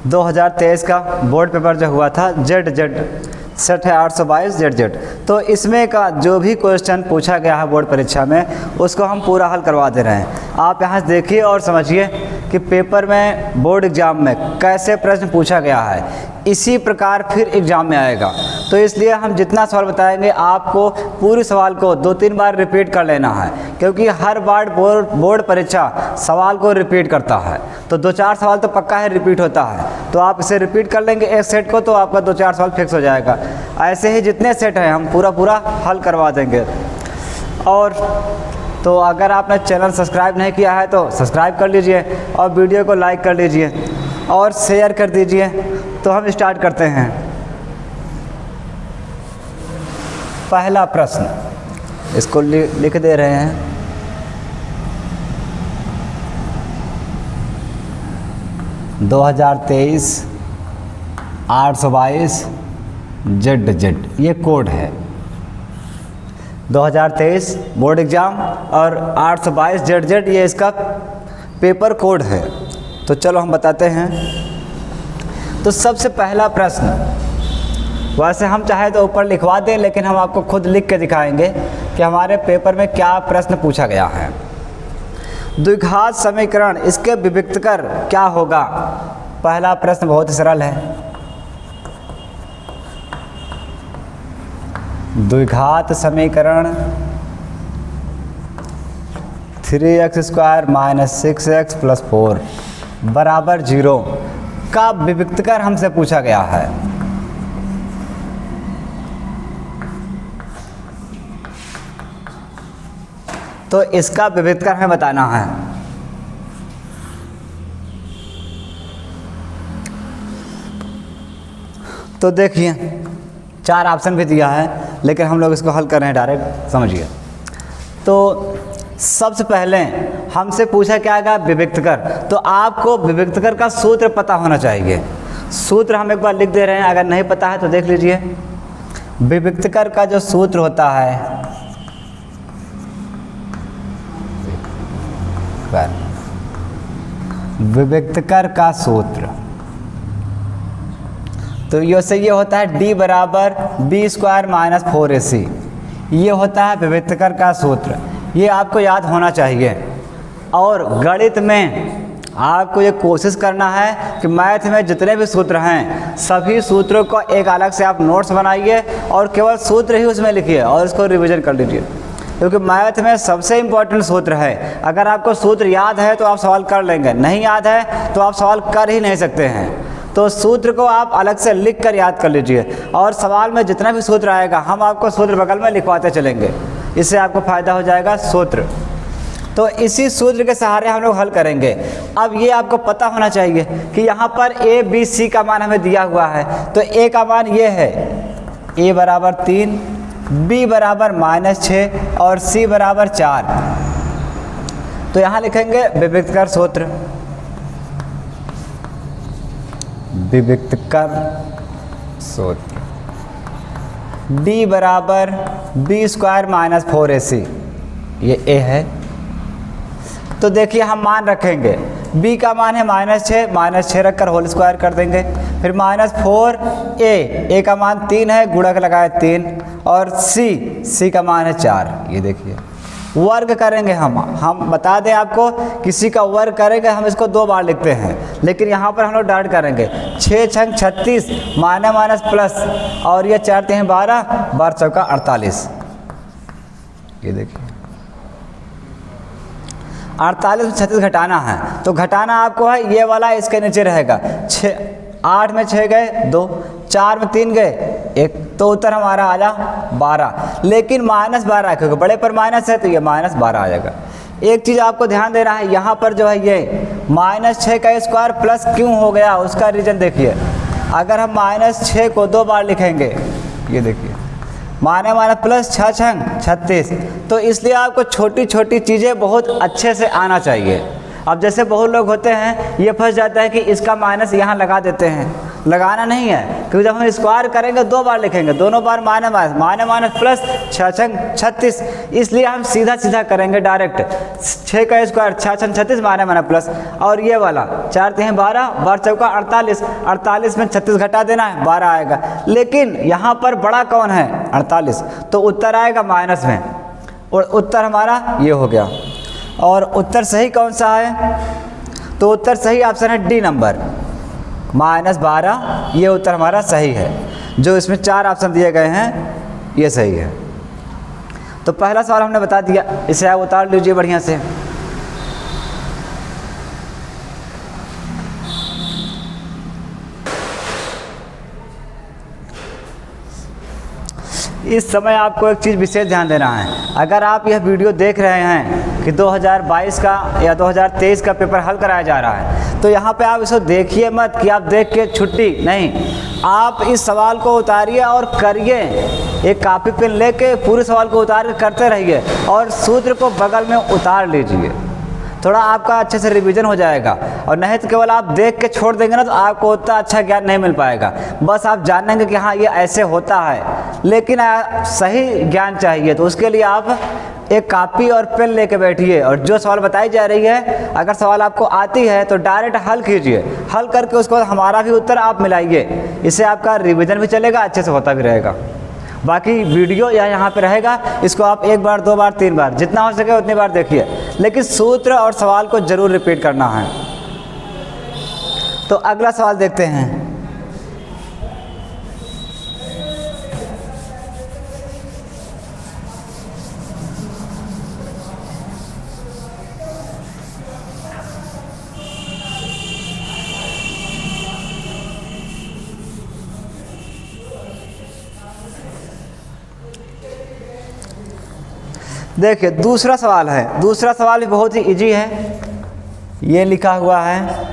2023 का board paper जो हुआ था जेड सेट है 822 जेड। तो इसमें का जो भी क्वेश्चन पूछा गया है बोर्ड परीक्षा में उसको हम पूरा हल करवा दे रहे हैं। आप यहाँ से देखिए और समझिए कि पेपर में बोर्ड एग्ज़ाम में कैसे प्रश्न पूछा गया है, इसी प्रकार फिर एग्ज़ाम में आएगा। तो इसलिए हम जितना सवाल बताएंगे आपको पूरे सवाल को 2-3 बार रिपीट कर लेना है, क्योंकि हर बार बोर्ड परीक्षा सवाल को रिपीट करता है। तो 2-4 सवाल तो पक्का है रिपीट होता है, तो आप इसे रिपीट कर लेंगे एक सेट को तो आपका 2-4 सवाल फिक्स हो जाएगा। ऐसे ही जितने सेट हैं हम पूरा हल करवा देंगे। और तो अगर आपने चैनल सब्सक्राइब नहीं किया है तो सब्सक्राइब कर लीजिए और वीडियो को लाइक कर लीजिए और शेयर कर दीजिए। तो हम स्टार्ट करते हैं। पहला प्रश्न इसको लिख दे रहे हैं। दो 822 जेड ये कोड है। 2023 बोर्ड एग्ज़ाम और 822 जेड ये इसका पेपर कोड है। तो चलो हम बताते हैं। तो सबसे पहला प्रश्न, वैसे हम चाहे तो ऊपर लिखवा दें, लेकिन हम आपको खुद लिख के दिखाएंगे कि हमारे पेपर में क्या प्रश्न पूछा गया है। द्विघात समीकरण इसके विभक्त कर क्या होगा। पहला प्रश्न बहुत ही सरल है। द्विघात समीकरण 3x² - 6x + 4 = 0 का विभक्त कर हमसे पूछा गया है। तो इसका विभक्त कर हमें बताना है। तो देखिए 4 ऑप्शन भी दिया है, लेकिन हम लोग इसको हल कर रहे हैं डायरेक्ट, समझिए। तो सबसे पहले हमसे पूछा क्या गया विभक्त कर। तो आपको विभक्त कर का सूत्र पता होना चाहिए। सूत्र हम एक बार लिख दे रहे हैं, अगर नहीं पता है तो देख लीजिए। विभक्त कर का जो सूत्र होता है विभक्त कर का सूत्र, तो ये होता है d बराबर b² - 4ac। ये होता है विभक्त कर का सूत्र। ये आपको याद होना चाहिए। और गणित में आपको ये कोशिश करना है कि मैथ में जितने भी सूत्र हैं सभी सूत्रों को एक अलग से आप नोट्स बनाइए और केवल सूत्र ही उसमें लिखिए और इसको रिवीजन कर लीजिए, क्योंकि मैथ में सबसे इम्पोर्टेंट सूत्र है। अगर आपको सूत्र याद है तो आप सवाल कर लेंगे, नहीं याद है तो आप सवाल कर ही नहीं सकते हैं। तो सूत्र को आप अलग से लिख कर याद कर लीजिए और सवाल में जितना भी सूत्र आएगा हम आपको सूत्र बगल में लिखवाते चलेंगे, इससे आपको फ़ायदा हो जाएगा सूत्र। तो इसी सूत्र के सहारे हम लोग हल करेंगे। अब ये आपको पता होना चाहिए कि यहाँ पर a b c का मान हमें दिया हुआ है। तो a का मान ये है, a बराबर 3, b बराबर -6 और c बराबर 4। तो यहाँ लिखेंगे विभक्त कर सूत्र। विभक्त कर सूत्र d बराबर b² - 4ac, ये a है। तो देखिए हम मान रखेंगे, b का मान है -6 रखकर होल स्क्वायर कर देंगे, फिर -4a का मान 3 है, गुणक लगाए 3, और c का मान है 4। ये देखिए वर्ग करेंगे हम बता दें आपको, किसी का वर्ग करेंगे हम इसको 2 बार लिखते हैं, लेकिन यहाँ पर हम लोग डायरेक्ट करेंगे। 6 छंग 36 माइनस प्लस, और ये 4 3 12 12 चौका 48। ये देखिए 48 में 36 घटाना है, तो घटाना आपको है ये वाला इसके नीचे रहेगा। 8 में 6 गए 2, 4 में 3 गए 1, तो उत्तर हमारा आ जा 12। लेकिन -12 क्योंकि बड़े पर माइनस है तो ये -12 आ जाएगा। एक चीज़ आपको ध्यान देना है, यहाँ पर जो है ये -6 का स्क्वायर प्लस क्यों हो गया, उसका रीज़न देखिए। अगर हम -6 को 2 बार लिखेंगे, ये देखिए माने प्लस 6 छंग 36, तो इसलिए आपको छोटी छोटी चीज़ें बहुत अच्छे से आना चाहिए। अब जैसे बहुत लोग होते हैं ये फंस जाता है कि इसका माइनस यहाँ लगा देते हैं, लगाना नहीं है, क्योंकि जब हम स्क्वायर करेंगे 2 बार लिखेंगे, दोनों बार minus minus, minus minus plus, 6 छंग 36, इसलिए हम सीधा सीधा करेंगे डायरेक्ट। 6 का स्क्वायर 6 छंग 36 माइनस माइनस प्लस, और ये वाला 4 3 12, 12 चौका 48, 48 में 36 घटा देना है 12 आएगा। लेकिन यहाँ पर बड़ा कौन है 48, तो उत्तर आएगा माइनस में, और उत्तर हमारा ये हो गया। और उत्तर सही कौन सा है, तो उत्तर सही ऑप्शन है डी नंबर -12, ये उत्तर हमारा सही है। जो इसमें 4 ऑप्शन दिए गए हैं ये सही है। तो पहला सवाल हमने बता दिया, इसे आप उतार लीजिए बढ़िया से। इस समय आपको एक चीज़ विशेष ध्यान देना है, अगर आप यह वीडियो देख रहे हैं कि 2022 का या 2023 का पेपर हल कराया जा रहा है, तो यहाँ पे आप इसको देखिए मत कि आप देख के छुट्टी नहीं, आप इस सवाल को उतारिए और करिए। एक कॉपी पेन लेके पूरे सवाल को उतार के करते रहिए और सूत्र को बगल में उतार लीजिए, थोड़ा आपका अच्छे से रिवीजन हो जाएगा। और नहीं तो केवल आप देख के छोड़ देंगे ना, तो आपको उतना अच्छा ज्ञान नहीं मिल पाएगा। बस आप जानेंगे कि हाँ ये ऐसे होता है, लेकिन सही ज्ञान चाहिए, तो उसके लिए आप एक कॉपी और पेन लेके बैठिए, और जो सवाल बताई जा रही है अगर सवाल आपको आती है तो डायरेक्ट हल कीजिए, हल करके उसके बाद हमारा भी उत्तर आप मिलाइए। इससे आपका रिवीजन भी चलेगा, अच्छे से होता भी रहेगा। बाकी वीडियो यहाँ पे रहेगा, इसको आप 1 बार 2 बार 3 बार जितना हो सके उतनी बार देखिए, लेकिन सूत्र और सवाल को जरूर रिपीट करना है। तो अगला सवाल देखते हैं। देखिए दूसरा सवाल है, दूसरा सवाल भी बहुत ही इजी है। ये लिखा हुआ है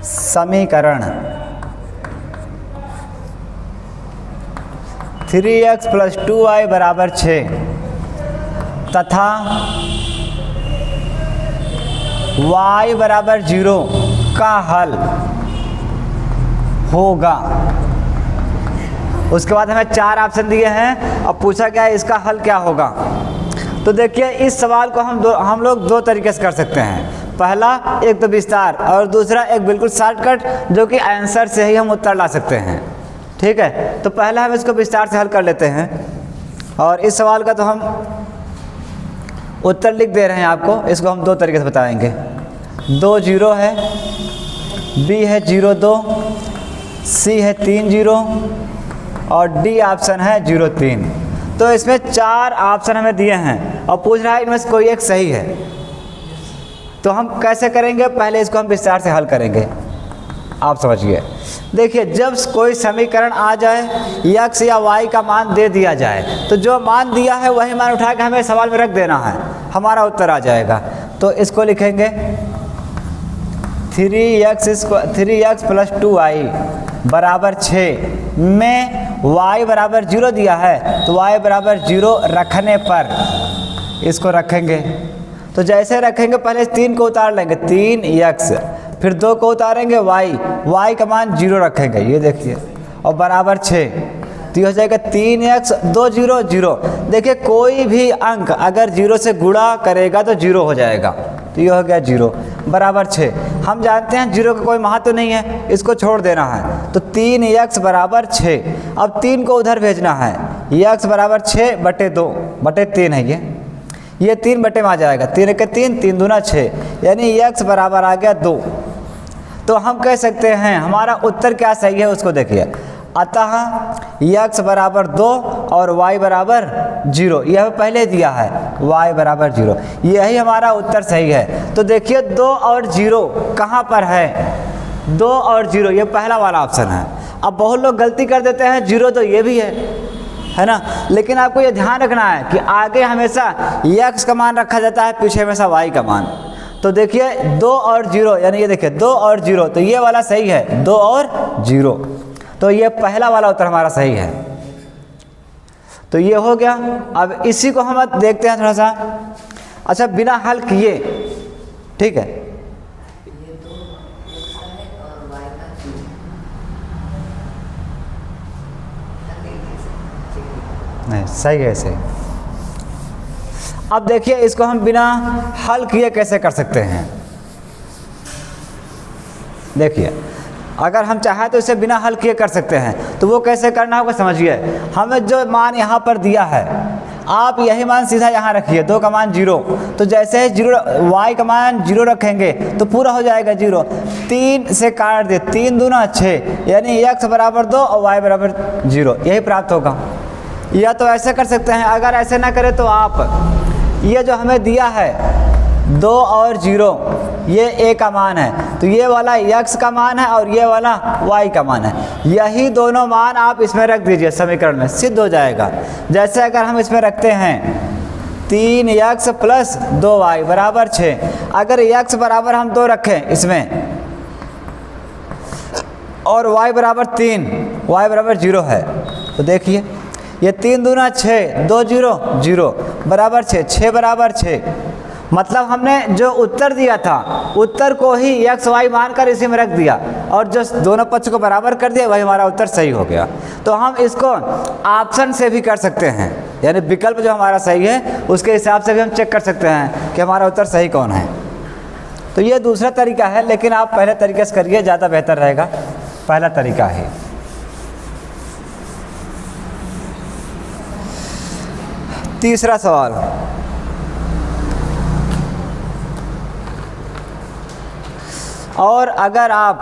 समीकरण 3x + 2y = 6 तथा y = 0 का हल होगा। उसके बाद हमें 4 ऑप्शन दिए हैं और पूछा गया है इसका हल क्या होगा। तो देखिए इस सवाल को हम लोग 2 तरीके से कर सकते हैं। पहला एक तो विस्तार, और दूसरा एक बिल्कुल शॉर्टकट, जो कि आंसर से ही हम उत्तर ला सकते हैं। ठीक है, तो पहला हम इसको विस्तार से हल कर लेते हैं, और इस सवाल का तो हम उत्तर लिख दे रहे हैं आपको। इसको हम 2 तरीके से बताएंगे। 2 0 है, बी है 0 2, सी है 3 0 और डी ऑप्शन है 0 3। तो इसमें 4 ऑप्शन हमें दिए हैं और पूछ रहा है इनमें से कोई एक सही है। तो हम कैसे करेंगे, पहले इसको हम विस्तार से हल करेंगे, आप समझिए। देखिए जब कोई समीकरण आ जाए, x या y का मान दे दिया जाए, तो जो मान दिया है वही मान उठा के हमें सवाल में रख देना है, हमारा उत्तर आ जाएगा। तो इसको लिखेंगे 3x + 2y = 6 में y = 0 दिया है, तो y = 0 रखने पर इसको रखेंगे। तो जैसे रखेंगे पहले 3 को उतार लेंगे, 3x, फिर 2 को उतारेंगे y का मान 0 रखेंगे, ये देखिए, और बराबर 6। तो ये हो जाएगा 3x 2 0 0। देखिए कोई भी अंक अगर 0 से गुणा करेगा तो 0 हो जाएगा, तो ये हो गया 0 बराबर 6। हम जानते हैं 0 का कोई महत्व नहीं है, इसको छोड़ देना है। तो 3x = 6। अब 3 को उधर भेजना है, x = 6/2/3 है ये 3 बटे में आ जाएगा, 3 1 3, 3 दूना 6, यानी x बराबर आ गया 2। तो हम कह सकते हैं हमारा उत्तर क्या सही है उसको देखिए। अतः x = 2 और y = 0, यह पहले दिया है, y = 0, यही हमारा उत्तर सही है। तो देखिए 2 और 0 कहाँ पर है, 2 और 0 ये पहला वाला ऑप्शन है। अब बहुत लोग गलती कर देते हैं, 0 तो ये भी है ना, लेकिन आपको ये ध्यान रखना है कि आगे हमेशा x का मान रखा जाता है, पीछे हमेशा y का मान। तो देखिए 2 और 0, यानी ये देखिए 2 और 0, तो ये वाला सही है, 2 और 0, तो ये पहला वाला उत्तर हमारा सही है। तो ये हो गया। अब इसी को हम देखते हैं थोड़ा सा, अच्छा बिना हल किए, ठीक है। सही है सही। अब देखिए इसको हम बिना हल किए कैसे कर सकते हैं। देखिए अगर हम चाहें तो इसे बिना हल किए कर सकते हैं, तो वो कैसे करना होगा समझिए। हमें जो मान यहाँ पर दिया है, आप यही मान सीधा यहाँ रखिए, 2 का मान 0, तो जैसे ही 0 y का मान 0 रखेंगे तो पूरा हो जाएगा 0। 3 से काट दे, 3 दूना 6, यानी x बराबर 2 और y बराबर 0, यही प्राप्त होगा। या तो ऐसे कर सकते हैं, अगर ऐसे ना करें तो आप ये जो हमें दिया है 2 और 0, ये a का मान है, तो ये वाला x का मान है और ये वाला y का मान है। यही दोनों मान आप इसमें रख दीजिए, समीकरण में सिद्ध हो जाएगा। जैसे अगर हम इसमें रखते हैं 3x प्लस 2y बराबर 6, अगर x बराबर हम 2 रखें इसमें और y बराबर 3, y बराबर 0 है, तो देखिए ये 3 दूना 6, 2 0 0 बराबर 6, 6 बराबर 6। मतलब हमने जो उत्तर दिया था, उत्तर को ही x y मानकर इसी में रख दिया और जो दोनों पक्ष को बराबर कर दिया, वही हमारा उत्तर सही हो गया। तो हम इसको ऑप्शन से भी कर सकते हैं, यानी विकल्प जो हमारा सही है उसके हिसाब से भी हम चेक कर सकते हैं कि हमारा उत्तर सही कौन है। तो ये दूसरा तरीका है, लेकिन आप पहले तरीके से करिए, ज़्यादा बेहतर रहेगा पहला तरीका है। तीसरा सवाल, और अगर आप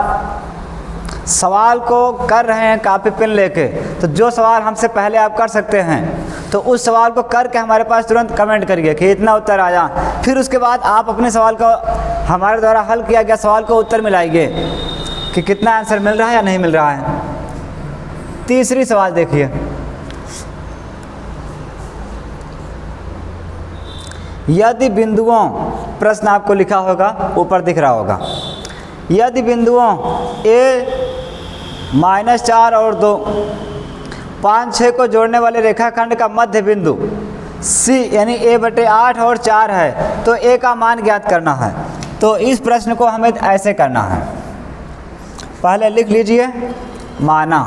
सवाल को कर रहे हैं कापी पेन लेके, तो जो सवाल हमसे पहले आप कर सकते हैं तो उस सवाल को करके हमारे पास तुरंत कमेंट करिए कि इतना उत्तर आया। फिर उसके बाद आप अपने सवाल को, हमारे द्वारा हल किया गया सवाल को उत्तर मिलाइए कि कितना आंसर मिल रहा है या नहीं मिल रहा है। तीसरी सवाल देखिए, यदि बिंदुओं, प्रश्न आपको लिखा होगा ऊपर दिख रहा होगा, यदि बिंदुओं a-4 और 2 5 6 को जोड़ने वाले रेखाखंड का मध्य बिंदु C यानी a/8 और 4 है, तो a का मान ज्ञात करना है। तो इस प्रश्न को हमें ऐसे करना है, पहले लिख लीजिए, माना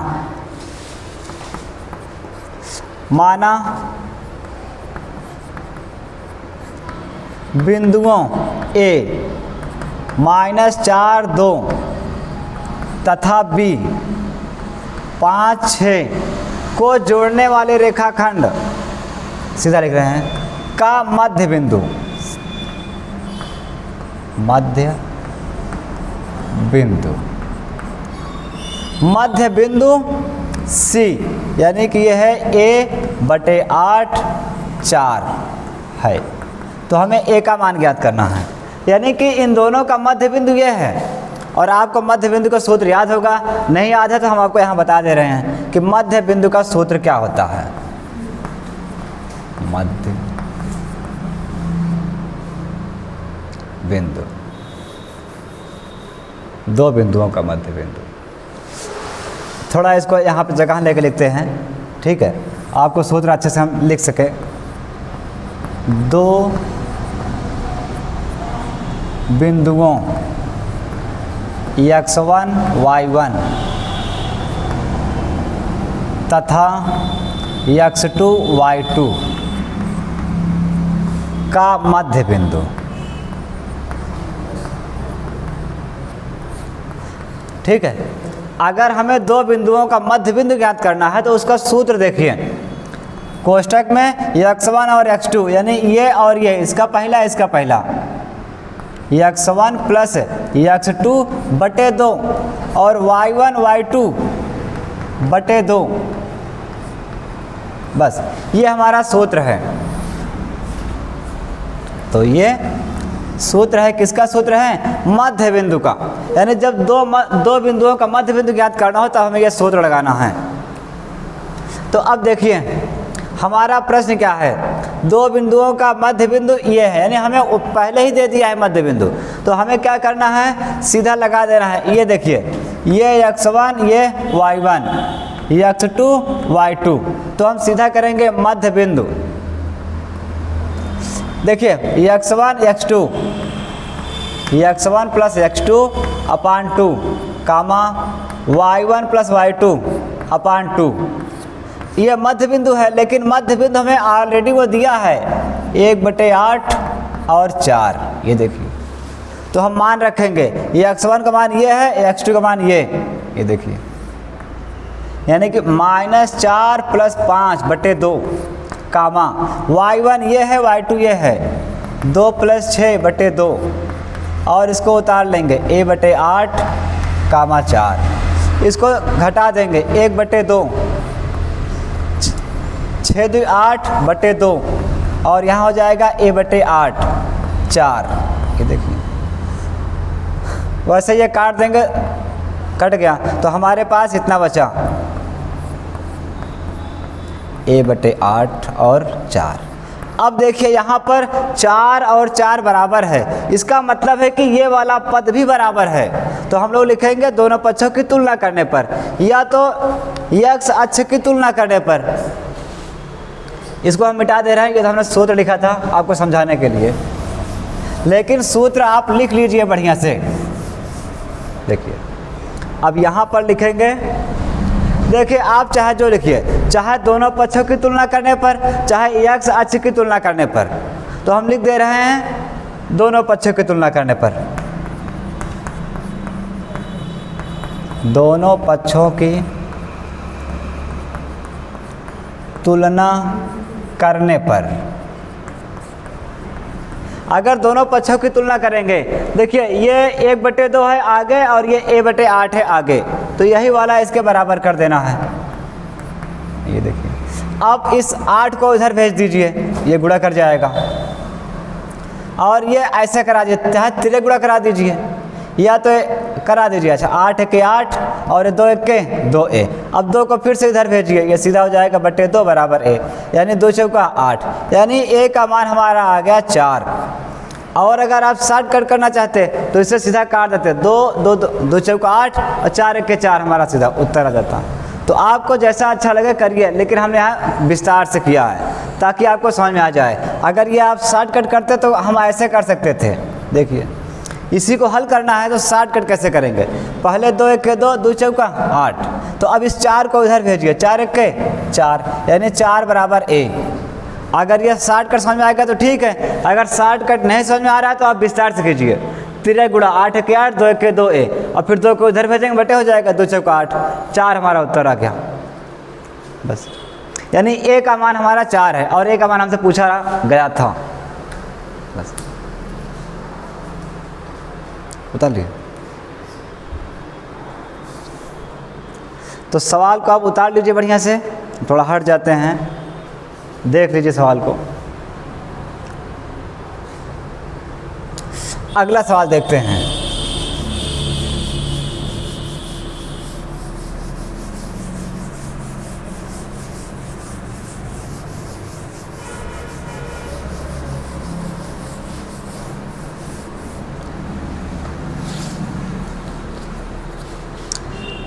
बिंदुओं a-4 2 तथा b 5 6 को जोड़ने वाले रेखाखंड, सीधा लिख रहे हैं, का मध्य बिंदु C यानी कि यह है a/8 4 है, तो हमें a का मान ज्ञात करना है। यानी कि इन दोनों का मध्य बिंदु ये है, और आपको मध्य बिंदु का सूत्र याद होगा, नहीं याद है तो हम आपको यहाँ बता दे रहे हैं कि मध्य बिंदु का सूत्र क्या होता है। मध्य बिंदु, 2 बिंदुओं का मध्य बिंदु। थोड़ा इसको यहाँ पे जगह लेके लिखते हैं, ठीक है, आपको सूत्र अच्छे से हम लिख सके। 2 बिंदुओं x1 y1 तथा x2 y2 का मध्य बिंदु। ठीक है, अगर हमें 2 बिंदुओं का मध्य बिंदु ज्ञात करना है तो उसका सूत्र देखिए, कोष्ठक में x1 और x2 यानी ये और ये, इसका पहला इसका पहला, x1 प्लस x2 बटे 2 और y1 y2 बटे 2, बस ये हमारा सूत्र है। तो ये सूत्र है, किसका सूत्र है? मध्य बिंदु का। यानी जब दो बिंदुओं का मध्य बिंदु ज्ञात करना हो तो हमें यह सूत्र लगाना है। तो अब देखिए हमारा प्रश्न क्या है, 2 बिंदुओं का मध्य बिंदु ये है, यानी हमें पहले ही दे दिया है मध्य बिंदु, तो हमें क्या करना है, सीधा लगा देना है। ये देखिए, ये x1 ये y1 ये x2 y2, तो हम सीधा करेंगे मध्य बिंदु। देखिए ये x1 x2 ये x1 प्लस x2 अपान 2 कामा y1 प्लस y2 अपान 2, ये मध्य बिंदु है, लेकिन मध्य बिंदु हमें ऑलरेडी वो दिया है 1/8 और 4, ये देखिए। तो हम मान रखेंगे ये x1 का मान ये है, x2 का मान ये देखिए, यानी कि -4 + 5/2 कामा y1 ये है, y2 ये है, 2 + 6/2 और इसको उतार लेंगे a/8 कामा 4, इसको घटा देंगे 1/2, 6 2 8/2 और यहाँ हो जाएगा a/8 4, ये देखिए। वैसे ये काट देंगे, कट गया, तो हमारे पास इतना बचा a/8 और 4। अब देखिए यहाँ पर 4 और 4 बराबर है, इसका मतलब है कि ये वाला पद भी बराबर है। तो हम लोग लिखेंगे दोनों पक्षों की तुलना करने पर, या तो x अक्ष की तुलना करने पर। इसको हम मिटा दे रहे हैं, ये तो हमने सूत्र लिखा था आपको समझाने के लिए, लेकिन सूत्र आप लिख लीजिए बढ़िया से। देखिए अब यहाँ पर लिखेंगे, देखिए आप चाहे जो लिखिए, चाहे दोनों पक्षों की तुलना करने पर, चाहे x अक्ष की तुलना करने पर। तो हम लिख दे रहे हैं दोनों पक्षों की तुलना करने पर, दोनों पक्षों की तुलना करने पर। अगर दोनों पक्षों की तुलना करेंगे, देखिए ये 1/2 है आगे और ये a/8 है आगे, तो यही वाला इसके बराबर कर देना है। ये देखिए, अब इस 8 को इधर भेज दीजिए, ये गुणा कर जाएगा, और ये ऐसे करा दीजिए, चाहे तिरे गुणा करा दीजिए या तो करा दीजिए। अच्छा 8 के 8 और 2 के 2a। अब 2 को फिर से इधर भेजिए, ये सीधा हो जाएगा /2 बराबर a, यानी 2 चौका 8, यानी a का मान हमारा आ गया 4। और अगर आप शॉर्टकट करना चाहते तो इसे सीधा काट देते, 2 चौका 8 और 4 के 4 हमारा सीधा उत्तर आ जाता। तो आपको जैसा अच्छा लगे करिए, लेकिन हमने यहाँ विस्तार से किया है ताकि आपको समझ में आ जाए। अगर ये आप शॉर्टकट करते तो हम ऐसे कर सकते थे। देखिए इसी को हल करना है तो शॉर्टकट कैसे करेंगे, पहले 2 1 के 2, 2 चौका 8, तो अब इस 4 को इधर भेजिए, 4 1 के 4, यानी 4 बराबर a। अगर ये शॉर्टकट समझ में आएगा तो ठीक है, अगर शॉर्टकट नहीं समझ में आ रहा है तो आप विस्तार से कीजिए। 3 गुणा 8 के 8, 2 1 के 2a, और फिर 2 को इधर भेजेंगे, बटे हो जाएगा 2 चौका 8, 4 हमारा उत्तर आ गया बस। यानी a का मान हमारा 4 है और a का मान हमसे पूछा गया था बस। उतार लिए, तो सवाल को आप उतार लीजिए बढ़िया से, थोड़ा हट जाते हैं, देख लीजिए सवाल को। अगला सवाल देखते हैं।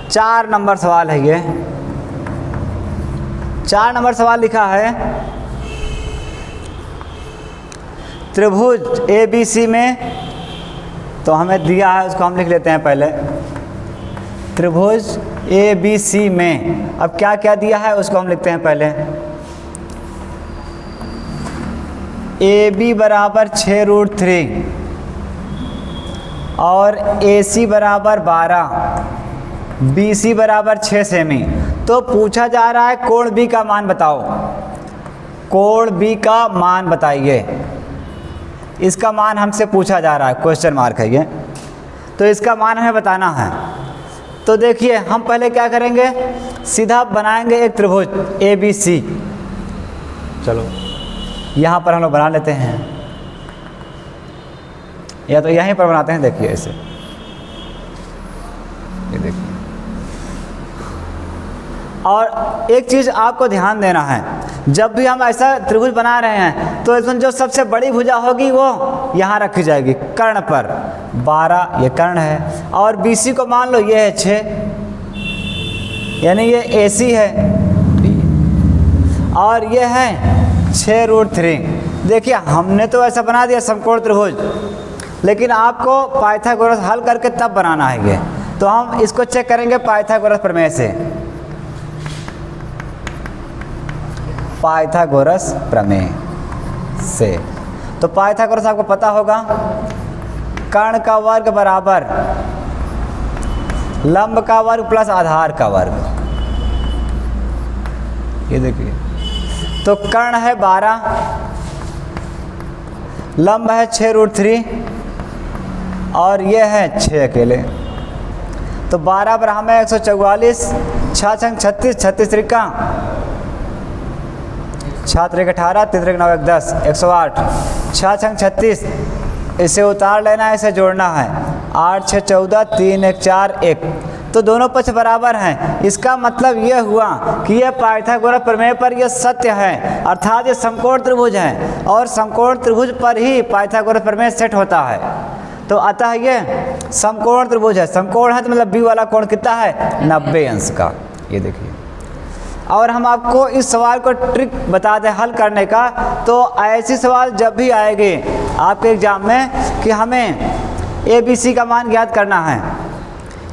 चार नंबर सवाल है ये। 4 नंबर सवाल लिखा है, त्रिभुज ABC में, तो हमें दिया है उसको हम लिख लेते हैं पहले। त्रिभुज ABC में अब क्या क्या दिया है उसको हम लिखते हैं पहले। AB बराबर 6√3 और AC बराबर 12, BC बराबर 6 सेमी। तो पूछा जा रहा है कोण B का मान बताओ, कोण B का मान बताइए। इसका मान हमसे पूछा जा रहा है, क्वेश्चन मार्क है ये, तो इसका मान हमें बताना है। तो देखिए हम पहले क्या करेंगे, सीधा बनाएंगे एक त्रिभुज ABC। चलो यहाँ पर हम लोग बना लेते हैं, या तो यहीं पर बनाते हैं। देखिए ऐसे, ये देखिए। और एक चीज़ आपको ध्यान देना है, जब भी हम ऐसा त्रिभुज बना रहे हैं तो इसमें जो सबसे बड़ी भुजा होगी वो यहाँ रखी जाएगी कर्ण पर। 12 ये कर्ण है, और BC को मान लो ये है 6, यानी ये AC है, और ये है 6√3। देखिए हमने तो ऐसा बना दिया समकोण त्रिभुज, लेकिन आपको पाइथागोरस हल करके तब बनाना है ये। तो हम इसको चेक करेंगे पाइथागोरस प्रमेय से। पाइथागोरस प्रमेय से। तो पाइथागोरस आपको पता होगा, कर्ण का वर्ग बराबर लंब का वर्ग प्लस आधार का वर्ग। ये देखिए, तो कर्ण है 12, लंब है 6√3 और ये है 6 अकेले। तो 12 पर हमें 144, 6 छंग 36, 36 त्रिका 6 त्रिक 18, 3 त्रिक 9 1 10, 108, 6 छंग 36, इसे उतार लेना है, इसे जोड़ना है, 8 6 14, 3 1 4 1। तो दोनों पक्ष बराबर हैं। इसका मतलब यह हुआ कि यह पाइथागोरस प्रमेय पर यह सत्य है, अर्थात ये समकोण त्रिभुज है और समकोण त्रिभुज पर ही पाइथागोरस प्रमेय सेट होता है। तो अतः ये समकोण त्रिभुज है। समकोण है तो मतलब बी वाला कोण कितना है, 90 अंश का। ये देखिए, और हम आपको इस सवाल को ट्रिक बता दें हल करने का। तो ऐसी सवाल जब भी आएंगे आपके एग्जाम में कि हमें ABC का मान ज्ञात करना है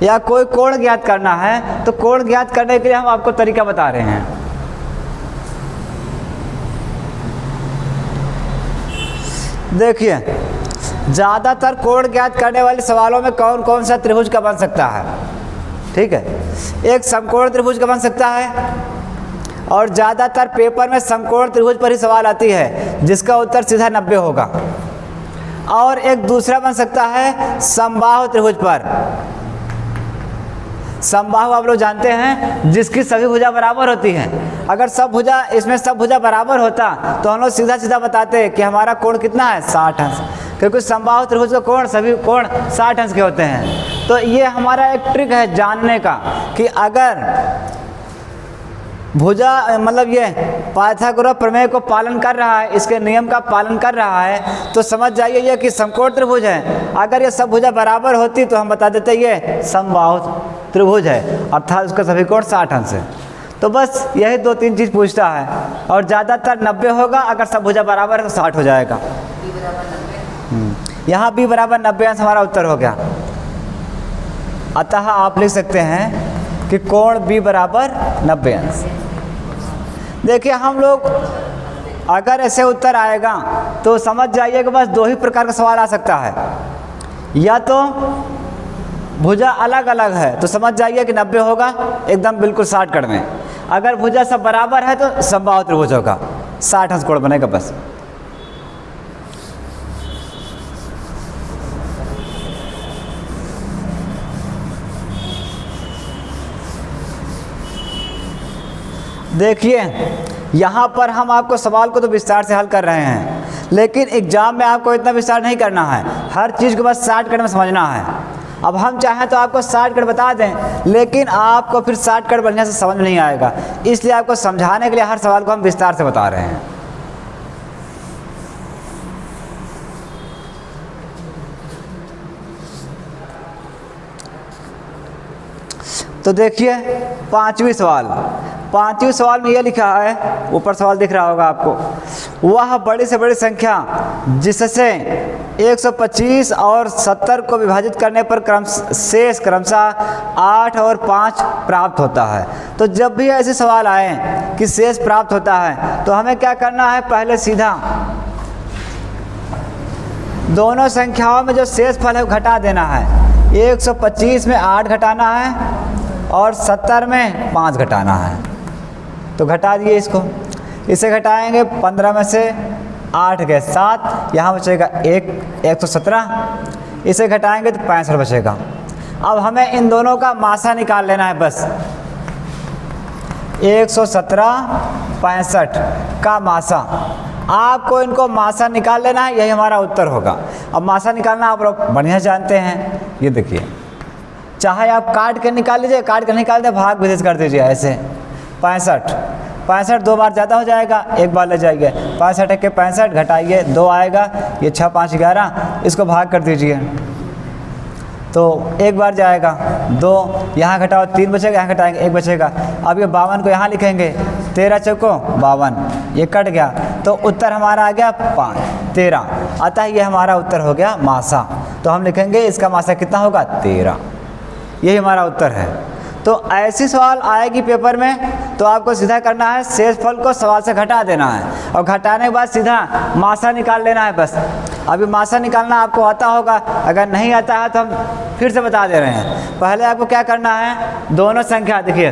या कोई कोण ज्ञात करना है, तो कोण ज्ञात करने के लिए हम आपको तरीका बता रहे हैं। देखिए, ज़्यादातर कोण ज्ञात करने वाले सवालों में कौन कौन सा त्रिभुज का बन सकता है, ठीक है। एक समकोण त्रिभुज का बन सकता है और ज़्यादातर पेपर में समकोण त्रिभुज पर ही सवाल आती है जिसका उत्तर सीधा 90 होगा। और एक दूसरा बन सकता है समबाहु त्रिभुज पर। समबाहु आप लोग जानते हैं जिसकी सभी भुजा बराबर होती हैं। अगर सब भुजा इसमें सब भुजा बराबर होता तो हम लोग सीधा सीधा बताते कि हमारा कोण कितना है, 60 अंश, क्योंकि समबाहु त्रिभुज का कोण सभी कोण 60 अंश के होते हैं। तो ये हमारा एक ट्रिक है जानने का कि अगर भुजा मतलब ये पाइथागोरस प्रमेय को पालन कर रहा है, इसके नियम का पालन कर रहा है, तो समझ जाइए ये कि समकोण त्रिभुज है। अगर ये सब भुजा बराबर होती तो हम बता देते ये समबाहु त्रिभुज है, अर्थात उसका सभी कोण 60 अंश है। तो बस यही 2-3 चीज़ पूछता है और ज़्यादातर 90 होगा, अगर सब भुजा बराबर है तो 60 हो जाएगा। यहाँ B बराबर 90 अंश हमारा उत्तर हो गया। अतः आप लिख सकते हैं कि कोण B बराबर 90 अंश। देखिए, हम लोग अगर ऐसे उत्तर आएगा तो समझ जाइए कि बस 2 ही प्रकार का सवाल आ सकता है। या तो भुजा अलग अलग है तो समझ जाइए कि 90 होगा, एकदम बिल्कुल 60 कड़ में। अगर भुजा सब बराबर है तो समबाहु त्रिभुज होगा, 60 अंश कोण बनेगा बस। देखिए, यहाँ पर हम आपको सवाल को तो विस्तार से हल कर रहे हैं, लेकिन एग्जाम में आपको इतना विस्तार नहीं करना है। हर चीज़ को बस शॉर्टकट में समझना है। अब हम चाहें तो आपको शॉर्टकट बता दें, लेकिन आपको फिर शॉर्टकट बढ़िया से समझ नहीं आएगा, इसलिए आपको समझाने के लिए हर सवाल को हम विस्तार से बता रहे हैं। तो देखिए, पांचवी सवाल में यह लिखा है, ऊपर सवाल दिख रहा होगा आपको, वह बड़ी से बड़ी संख्या जिससे 125 और 70 को विभाजित करने पर शेष क्रमशः 8 और 5 प्राप्त होता है। तो जब भी ऐसे सवाल आए कि शेष प्राप्त होता है तो हमें क्या करना है, पहले सीधा दोनों संख्याओं में जो शेष फल है वो घटा देना है। 125 में 8 घटाना है और 70 में 5 घटाना है। तो घटा दिए इसको, इसे घटाएंगे 15 में से 8 गए 7, यहाँ बचेगा 117, इसे घटाएंगे तो 65 बचेगा। अब हमें इन दोनों का मासा निकाल लेना है बस। 117 65 का मासा, आपको इनको मासा निकाल लेना है, यही हमारा उत्तर होगा। अब मासा निकालना आप लोग बढ़िया जानते हैं। ये देखिए, चाहे आप काट के निकाल लीजिए, काट के निकाल दे, भाग विशेष कर दीजिए ऐसे। 65 2 बार ज़्यादा हो जाएगा, एक बार ले जाइए। 65 के 65 घटाइए 2 आएगा, ये 6 5 11, इसको भाग कर दीजिए तो एक बार जाएगा 2, यहाँ घटाओ 3 बचेगा, यहाँ घटाएंगे 1 बचेगा। अब ये 52 को यहाँ लिखेंगे, 13 चौको 52, ये कट गया तो उत्तर हमारा आ गया 13। अतः ये हमारा उत्तर हो गया मासा। तो हम लिखेंगे इसका मासा कितना होगा, 13। यही हमारा उत्तर है। तो ऐसी सवाल आएगी पेपर में तो आपको सीधा करना है शेषफल को सवाल से घटा देना है और घटाने के बाद सीधा मासा निकाल लेना है बस। अभी मासा निकालना आपको आता होगा, अगर नहीं आता है तो हम फिर से बता दे रहे हैं। पहले आपको क्या करना है, दोनों संख्या देखिए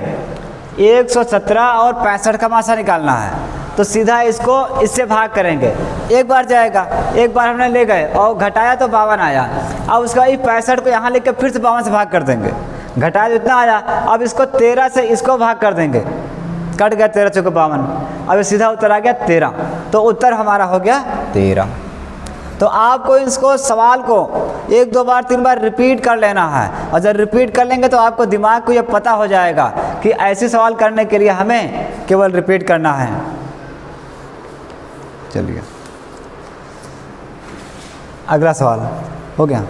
117 और 65 का मासा निकालना है। तो सीधा इसको इससे भाग करेंगे, एक बार जाएगा, एक बार हमने ले गए और घटाया तो 52 आया। अब उसका 65 को यहाँ लेकर फिर से 52 से भाग कर देंगे, घटाया जितना आया। अब इसको 13 से इसको भाग कर देंगे, कट गया 13 चौके 52, अब सीधा उत्तर आ गया 13। तो उत्तर हमारा हो गया 13। तो आपको इसको सवाल को 1 2 बार 3 बार रिपीट कर लेना है, और जब रिपीट कर लेंगे तो आपको दिमाग को ये पता हो जाएगा कि ऐसे सवाल करने के लिए हमें केवल रिपीट करना है। चलिए अगला सवाल हो गया।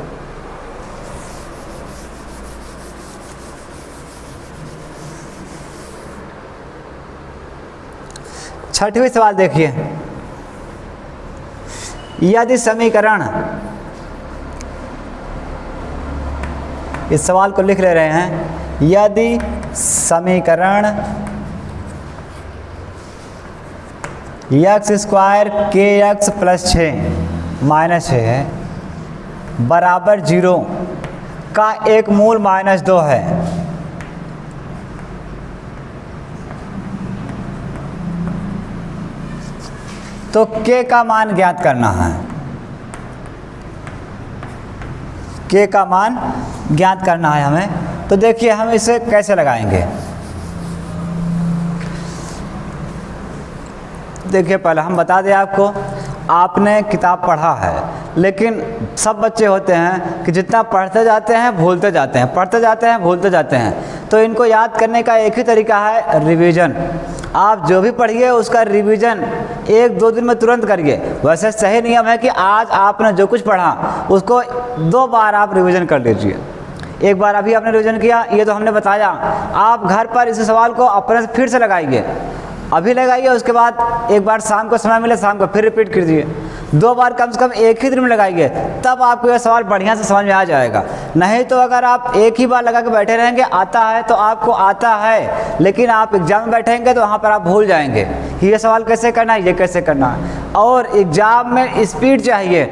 छठवीं सवाल देखिए, यदि समीकरण, इस सवाल को लिख ले रहे हैं, यदि समीकरण x² kx + 6 - 6 बराबर 0 का एक मूल -2 है, तो k का मान ज्ञात करना है। k का मान ज्ञात करना है हमें। तो देखिए हम इसे कैसे लगाएंगे। देखिए पहले हम बता दें आपको, आपने किताब पढ़ा है, लेकिन सब बच्चे होते हैं कि जितना पढ़ते जाते हैं भूलते जाते हैं, पढ़ते जाते हैं भूलते जाते हैं। तो इनको याद करने का एक ही तरीका है, रिवीजन। आप जो भी पढ़िए उसका रिवीजन 1 2 दिन में तुरंत करिए। वैसे सही नियम है कि आज आपने जो कुछ पढ़ा उसको 2 बार आप रिवीजन कर लीजिए। एक बार अभी आपने रिवीजन किया, ये तो हमने बताया, आप घर पर इस सवाल को अपने से फिर से लगाइए, अभी लगाइए, उसके बाद एक बार शाम को समय मिले शाम को फिर रिपीट कीजिए। 2 बार कम से कम एक ही दिन में लगाइए, तब आपको यह सवाल बढ़िया से समझ में आ जाएगा। नहीं तो अगर आप एक ही बार लगा के बैठे रहेंगे, आता है तो आपको आता है, लेकिन आप एग्जाम में बैठेंगे तो वहाँ पर आप भूल जाएंगे कि ये सवाल कैसे करना है, ये कैसे करना है। और एग्जाम में स्पीड चाहिए,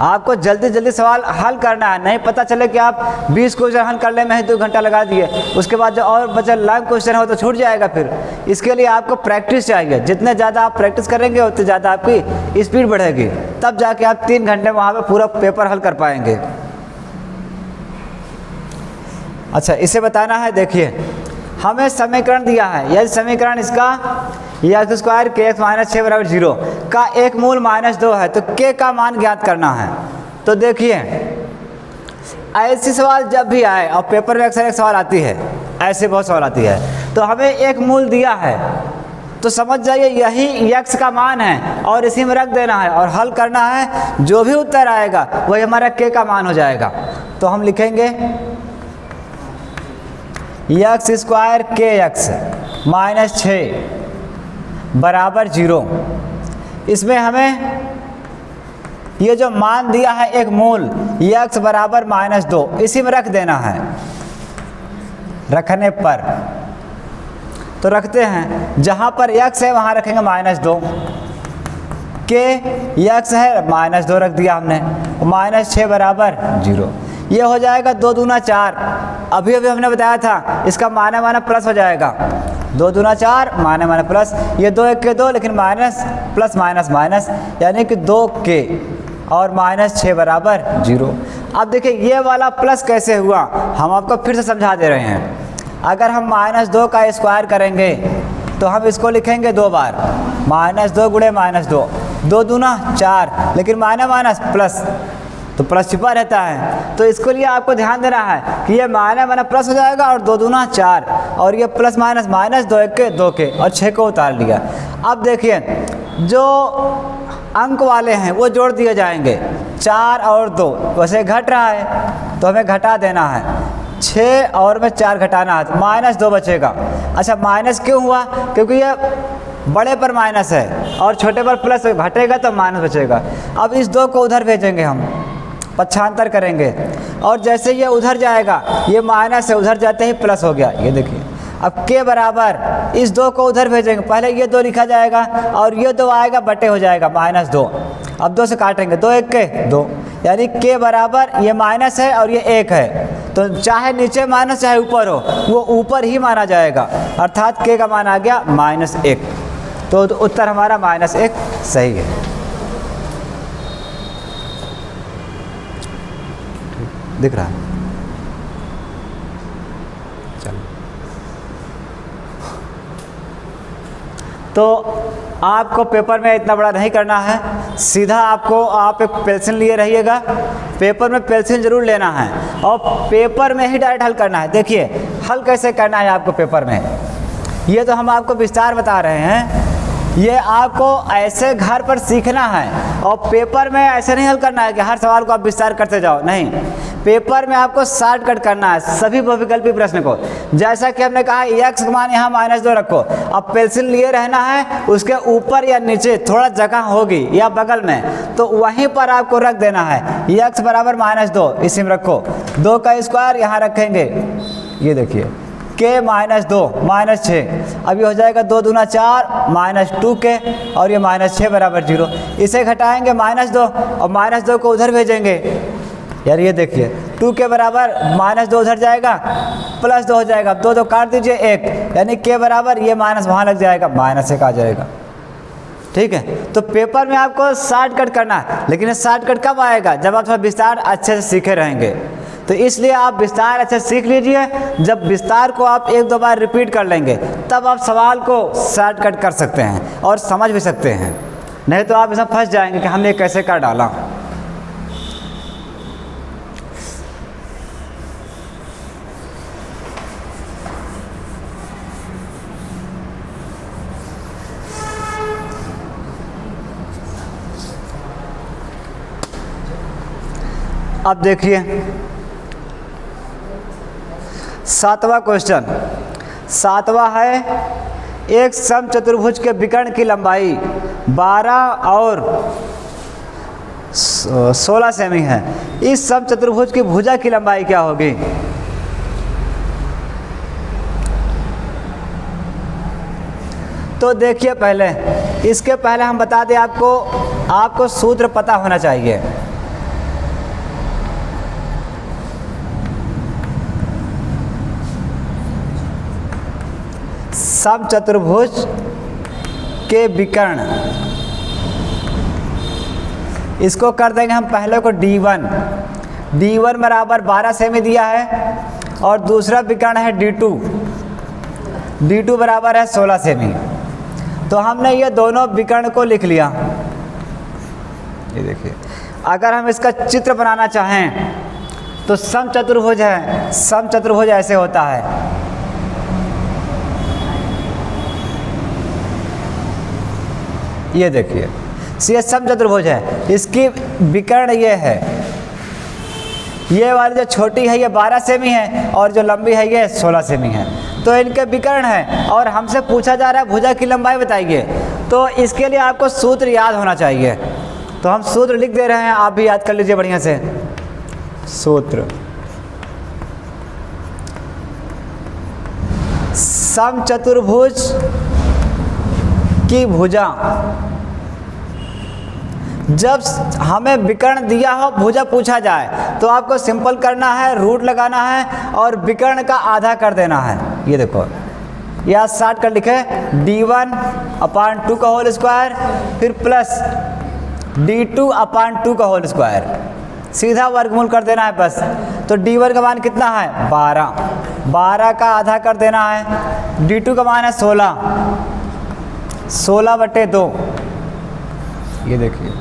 आपको जल्दी जल्दी सवाल हल करना है। नहीं पता चले कि आप 20 क्वेश्चन हल करने में ही 2 घंटा लगा दिए, उसके बाद जो और बचा लॉन्ग क्वेश्चन हो तो छूट जाएगा। फिर इसके लिए आपको प्रैक्टिस चाहिए, जितने ज़्यादा आप प्रैक्टिस करेंगे उतनी ज़्यादा आपकी स्पीड बढ़ेगी, तब जाके आप 3 घंटे वहाँ पे पूरा पेपर हल कर पाएंगे। अच्छा, इसे बताना है। देखिए हमें समीकरण दिया है, यदि समीकरण इसका x² kx - 6 = 0 का एक मूल -2 है, तो k का मान ज्ञात करना है। तो देखिए ऐसी सवाल जब भी आए, और पेपर में अक्सर एक सवाल आती है, ऐसे बहुत सवाल आती है, तो हमें एक मूल दिया है तो समझ जाइए यही x का मान है और इसी में रख देना है और हल करना है। जो भी उत्तर आएगा वही हमारा k का मान हो जाएगा। तो हम लिखेंगे x² kx - 6 बराबर 0। इसमें हमें ये जो मान दिया है एक मूल x बराबर -2, इसी में रख देना है। रखने पर तो रखते हैं, जहाँ पर x है वहाँ रखेंगे -2, k x है -2 रख दिया हमने, -6 बराबर 0। ये हो जाएगा 2 दूना 4। अभी हमने बताया था इसका माना प्लस हो जाएगा, 2 दूना 4 माना प्लस, ये 2 1 के 2, लेकिन माइनस प्लस माइनस माइनस, यानी कि 2k और -6 बराबर 0। अब देखिए ये वाला प्लस कैसे हुआ, हम आपको फिर से समझा दे रहे हैं। अगर हम -2 का स्क्वायर करेंगे तो हम इसको लिखेंगे 2 बार, -2 गुणे -2, 2 दूना 4, लेकिन माइनस प्लस तो प्लस छिपा रहता है। तो इसके लिए आपको ध्यान देना है कि ये माना प्लस हो जाएगा और 2 दूना 4, और ये प्लस माइनस 2 1 के 2 के, और 6 को उतार लिया। अब देखिए जो अंक वाले हैं वो जोड़ दिए जाएंगे, 4 और 2, वैसे घट रहा है तो हमें घटा देना है, 6 और में 4 घटाना है तो -2 बचेगा। अच्छा, माइनस क्यों हुआ? क्योंकि ये बड़े पर माइनस है और छोटे पर प्लस, घटेगा तो माइनस बचेगा। अब इस 2 को उधर भेजेंगे हम, पक्षांतर करेंगे और जैसे ये उधर जाएगा, ये माइनस से उधर जाते ही प्लस हो गया। ये देखिए अब के बराबर इस 2 को उधर भेजेंगे, पहले ये 2 लिखा जाएगा और ये 2 आएगा बटे हो जाएगा -2। अब 2 से काटेंगे, 2 1 के 2, यानी के बराबर ये माइनस है और ये 1 है, तो चाहे नीचे माइनस चाहे ऊपर हो वो ऊपर ही माना जाएगा, अर्थात के का मान आ गया -1। तो उत्तर हमारा -1 सही है। दिख रहा है? चलो, तो आपको पेपर में इतना बड़ा नहीं करना है, सीधा आपको आप एक पेंसिल लिए रहिएगा, पेपर में पेंसिल जरूर लेना है और पेपर में ही डायरेक्ट हल करना है। देखिए हल कैसे करना है आपको पेपर में, ये तो हम आपको विस्तार बता रहे हैं, ये आपको ऐसे घर पर सीखना है और पेपर में ऐसे नहीं हल करना है कि हर सवाल को आप विस्तार करते जाओ, नहीं, पेपर में आपको शॉर्टकट करना है सभी बहुविकल्पी प्रश्न को। जैसा कि हमने कहा x का मान यहाँ -2 रखो, अब पेंसिल लिए रहना है, उसके ऊपर या नीचे थोड़ा जगह होगी या बगल में, तो वहीं पर आपको रख देना है x बराबर -2, इसी में रखो, 2 का स्क्वायर यहाँ रखेंगे, ये देखिए के -2 -6, अभी हो जाएगा 2 दूना 4 -2 के और ये -6 बराबर 0, इसे घटाएंगे -2 और -2 को उधर भेजेंगे, यार ये देखिए 2 के बराबर -2 उधर जाएगा +2 हो जाएगा, 2 2 काट दीजिए 1, यानी के बराबर ये माइनस वहाँ लग जाएगा, -1 आ जाएगा। ठीक है, तो पेपर में आपको शॉर्टकट करना है, लेकिन ये शॉर्टकट कब आएगा, जब आप थोड़ा विस्तार अच्छे से सीखे रहेंगे। तो इसलिए आप विस्तार अच्छे से सीख लीजिए, जब विस्तार को आप 1-2 बार रिपीट कर लेंगे तब आप सवाल को शॉर्टकट कर सकते हैं और समझ भी सकते हैं, नहीं तो आप इसमें फंस जाएंगे कि हमने कैसे कर डाला। अब देखिए 7वां क्वेश्चन, 7वां है एक समचतुर्भुज के विकर्ण की लंबाई 12 और 16 सेमी है, इस समचतुर्भुज की भुजा की लंबाई क्या होगी। तो देखिए पहले, इसके पहले हम बता दें आपको सूत्र पता होना चाहिए। समचतुर्भुज के विकर्ण, इसको कर देंगे हम पहले को D1 बराबर 12 सेमी दिया है और दूसरा विकर्ण है D2 बराबर है 16 सेमी। तो हमने ये दोनों विकर्ण को लिख लिया। ये देखिए, अगर हम इसका चित्र बनाना चाहें तो समचतुर्भुज है, समचतुर्भुज ऐसे होता है, ये देखिए ये समचतुर्भुज है, इसकी विकर्ण ये है, ये वाली जो छोटी है ये 12 सेमी है और जो लंबी है ये 16 सेमी है, तो इनके विकर्ण है और हमसे पूछा जा रहा है भुजा की लंबाई बताइए। तो इसके लिए आपको सूत्र याद होना चाहिए, तो हम सूत्र लिख दे रहे हैं, आप भी याद कर लीजिए बढ़िया से। सूत्र समचतुर्भुज की भुजा, जब हमें विकर्ण दिया हो भुजा पूछा जाए तो आपको सिंपल करना है, रूट लगाना है और विकर्ण का आधा कर देना है। ये देखो या 60 कर लिखे D1/2 का होल स्क्वायर फिर प्लस D2/2 का होल स्क्वायर, सीधा वर्गमूल कर देना है बस। तो D1 का मान कितना है 12 का आधा कर देना है, D2 का मान है 16/2। ये देखिए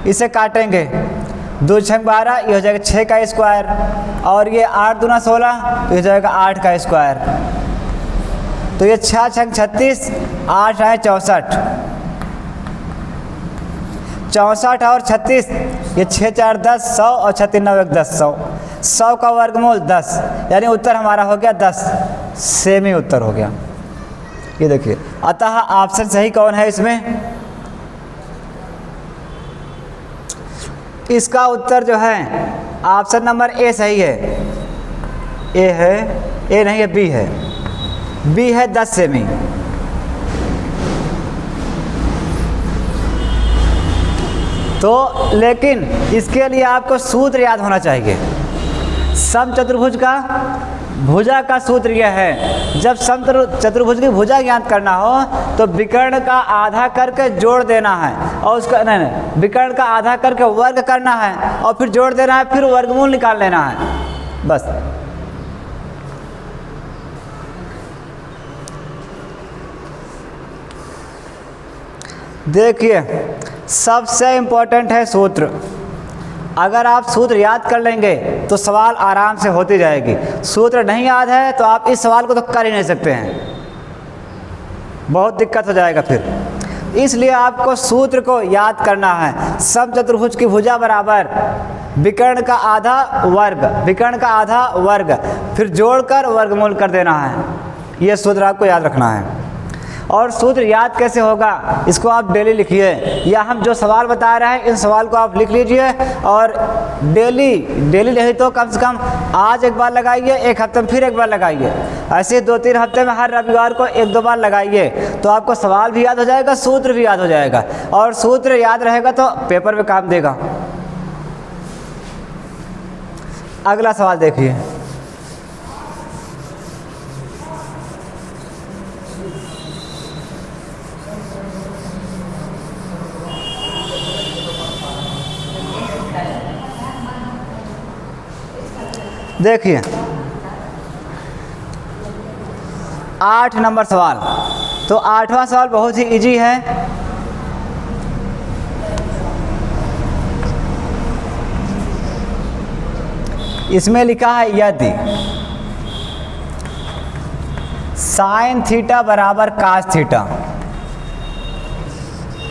इसे काटेंगे, 2 6 12, ये हो जाएगा 6 का स्क्वायर और ये 8 दूना 16, तो ये जाएगा 8 का स्क्वायर। तो ये 6 6 36, 8 आए 64, 64 और 36, ये 6 4 10, 100 और 36 9 1 10, 100 का वर्गमूल 10, यानी उत्तर हमारा हो गया 10 सेमी उत्तर हो गया। ये देखिए, अतः ऑप्शन सही कौन है इसमें, इसका उत्तर जो है ऑप्शन नंबर ए सही है। ए है, ए नहीं है, बी है। बी है 10 सेमी। तो लेकिन इसके लिए आपको सूत्र याद होना चाहिए। समचतुर्भुज का भुजा का सूत्र यह है, जब समचतुर्भुज की भुजा ज्ञात करना हो तो विकर्ण का आधा करके जोड़ देना है, और उसका नहीं, विकर्ण का आधा करके वर्ग करना है और फिर जोड़ देना है, फिर वर्गमूल निकाल लेना है, बस। देखिए सबसे इम्पोर्टेंट है सूत्र। अगर आप सूत्र याद कर लेंगे तो सवाल आराम से होती जाएगी। सूत्र नहीं याद है तो आप इस सवाल को तो कर ही नहीं सकते हैं, बहुत दिक्कत हो जाएगा फिर। इसलिए आपको सूत्र को याद करना है। समचतुर्भुज की भुजा बराबर विकर्ण का आधा वर्ग, विकर्ण का आधा वर्ग, फिर जोड़कर वर्गमूल कर देना है। यह सूत्र आपको याद रखना है। और सूत्र याद कैसे होगा, इसको आप डेली लिखिए, या हम जो सवाल बता रहे हैं इन सवाल को आप लिख लीजिए और डेली नहीं तो कम से कम आज एक बार लगाइए, एक हफ्ते में फिर एक बार लगाइए, ऐसे 2-3 हफ्ते में हर रविवार को 1-2 बार लगाइए, तो आपको सवाल भी याद हो जाएगा, सूत्र भी याद हो जाएगा। और सूत्र याद रहेगा तो पेपर में काम देगा। अगला सवाल देखिए। देखिए 8 नंबर सवाल। तो 8वां सवाल बहुत ही इजी है। इसमें लिखा है यदि साइन थीटा बराबर कास थीटा,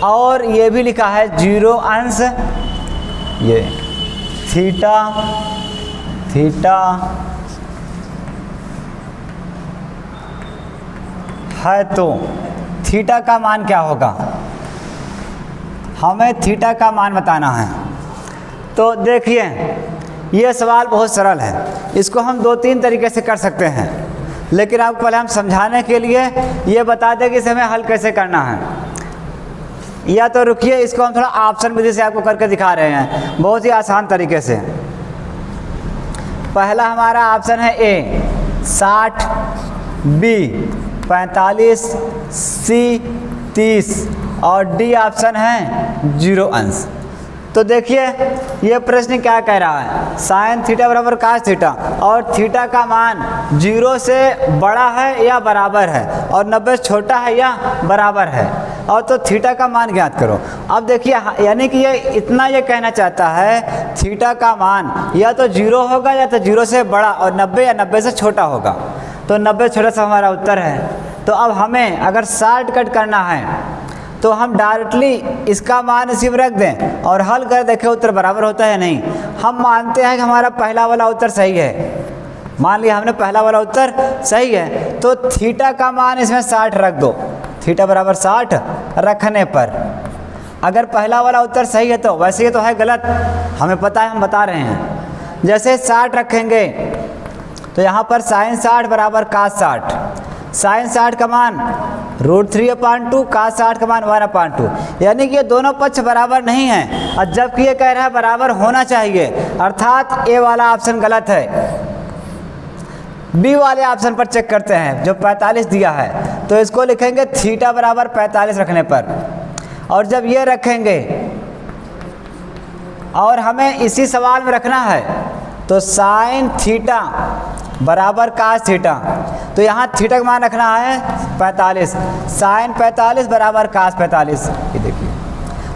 और ये भी लिखा है 0 अंश ये थीटा है, तो थीटा का मान क्या होगा, हमें थीटा का मान बताना है। तो देखिए ये सवाल बहुत सरल है, इसको हम 2-3 तरीके से कर सकते हैं, लेकिन आपको पहले हम समझाने के लिए ये बता दें कि इसे हमें हल कैसे करना है। या तो रुकिए, इसको हम थोड़ा ऑप्शन विधि से आपको करके दिखा रहे हैं, बहुत ही आसान तरीके से। पहला हमारा ऑप्शन है ए 60, बी 45, सी 30 और डी ऑप्शन है 0 अंश। तो देखिए ये प्रश्न क्या कह रहा है, साइन थीटा बराबर कास थीटा और थीटा का मान 0 से बड़ा है या बराबर है और 90 से छोटा है या बराबर है, और तो थीटा का मान ज्ञात करो। अब देखिए यानी कि ये इतना ये कहना चाहता है थीटा का मान या तो 0 होगा या तो 0 से बड़ा और 90 या 90 से छोटा होगा। तो 90 से छोटा सा हमारा उत्तर है। तो अब हमें अगर शॉर्टकट करना है तो हम डायरेक्टली इसका मान इसी में रख दें और हल कर देखें उत्तर बराबर होता है या नहीं। हम मानते हैं कि हमारा पहला वाला उत्तर सही है, मान लिया हमने पहला वाला उत्तर सही है, तो थीटा का मान इसमें 60 रख दो। थीटा बराबर 60 रखने पर अगर पहला वाला उत्तर सही है तो वैसे ये तो है गलत, हमें पता है, हम बता रहे हैं। जैसे 60 रखेंगे तो यहाँ पर साइन 60 बराबर कास 60, साइन 60 का मान √3/2, कास 60 का मान 1/2, यानी कि ये दोनों पक्ष बराबर नहीं हैं, और जबकि ये कह रहा है बराबर होना चाहिए, अर्थात ए वाला ऑप्शन गलत है। बी वाले ऑप्शन पर चेक करते हैं जो 45 दिया है, तो इसको लिखेंगे थीटा बराबर 45 रखने पर, और जब ये रखेंगे और हमें इसी सवाल में रखना है तो साइन थीटा बराबर कास थीटा, तो यहाँ थीटा का मान रखना है 45, साइन 45 बराबर कास 45। ये देखिए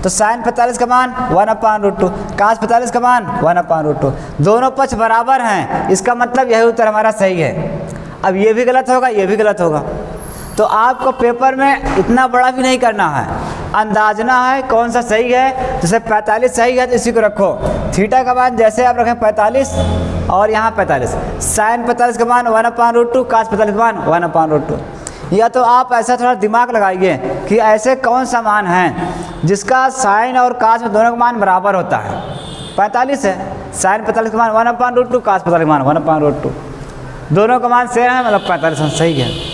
तो साइन 45 का मान 1/√2, कास 45 का मान 1/√2, दोनों पक्ष बराबर हैं, इसका मतलब यही उत्तर हमारा सही है। अब ये भी गलत होगा, ये भी गलत होगा, तो आपको पेपर में इतना बड़ा भी नहीं करना है, अंदाजना है कौन सा सही है। जैसे 45 सही है तो इसी को रखो, थीटा का मान जैसे आप रखें 45 और यहाँ 45, साइन 45 का मान 1/√2, कास 45 का मान 1/√2। या तो आप ऐसा थोड़ा दिमाग लगाइए कि ऐसे कौन सा मान है जिसका साइन और कास में दोनों का मान बराबर होता है। 45 है। साइन 45 का मान 1/√2, cos 45 का मान 1/√2, दोनों का मान सेम है, मतलब 45 सही है।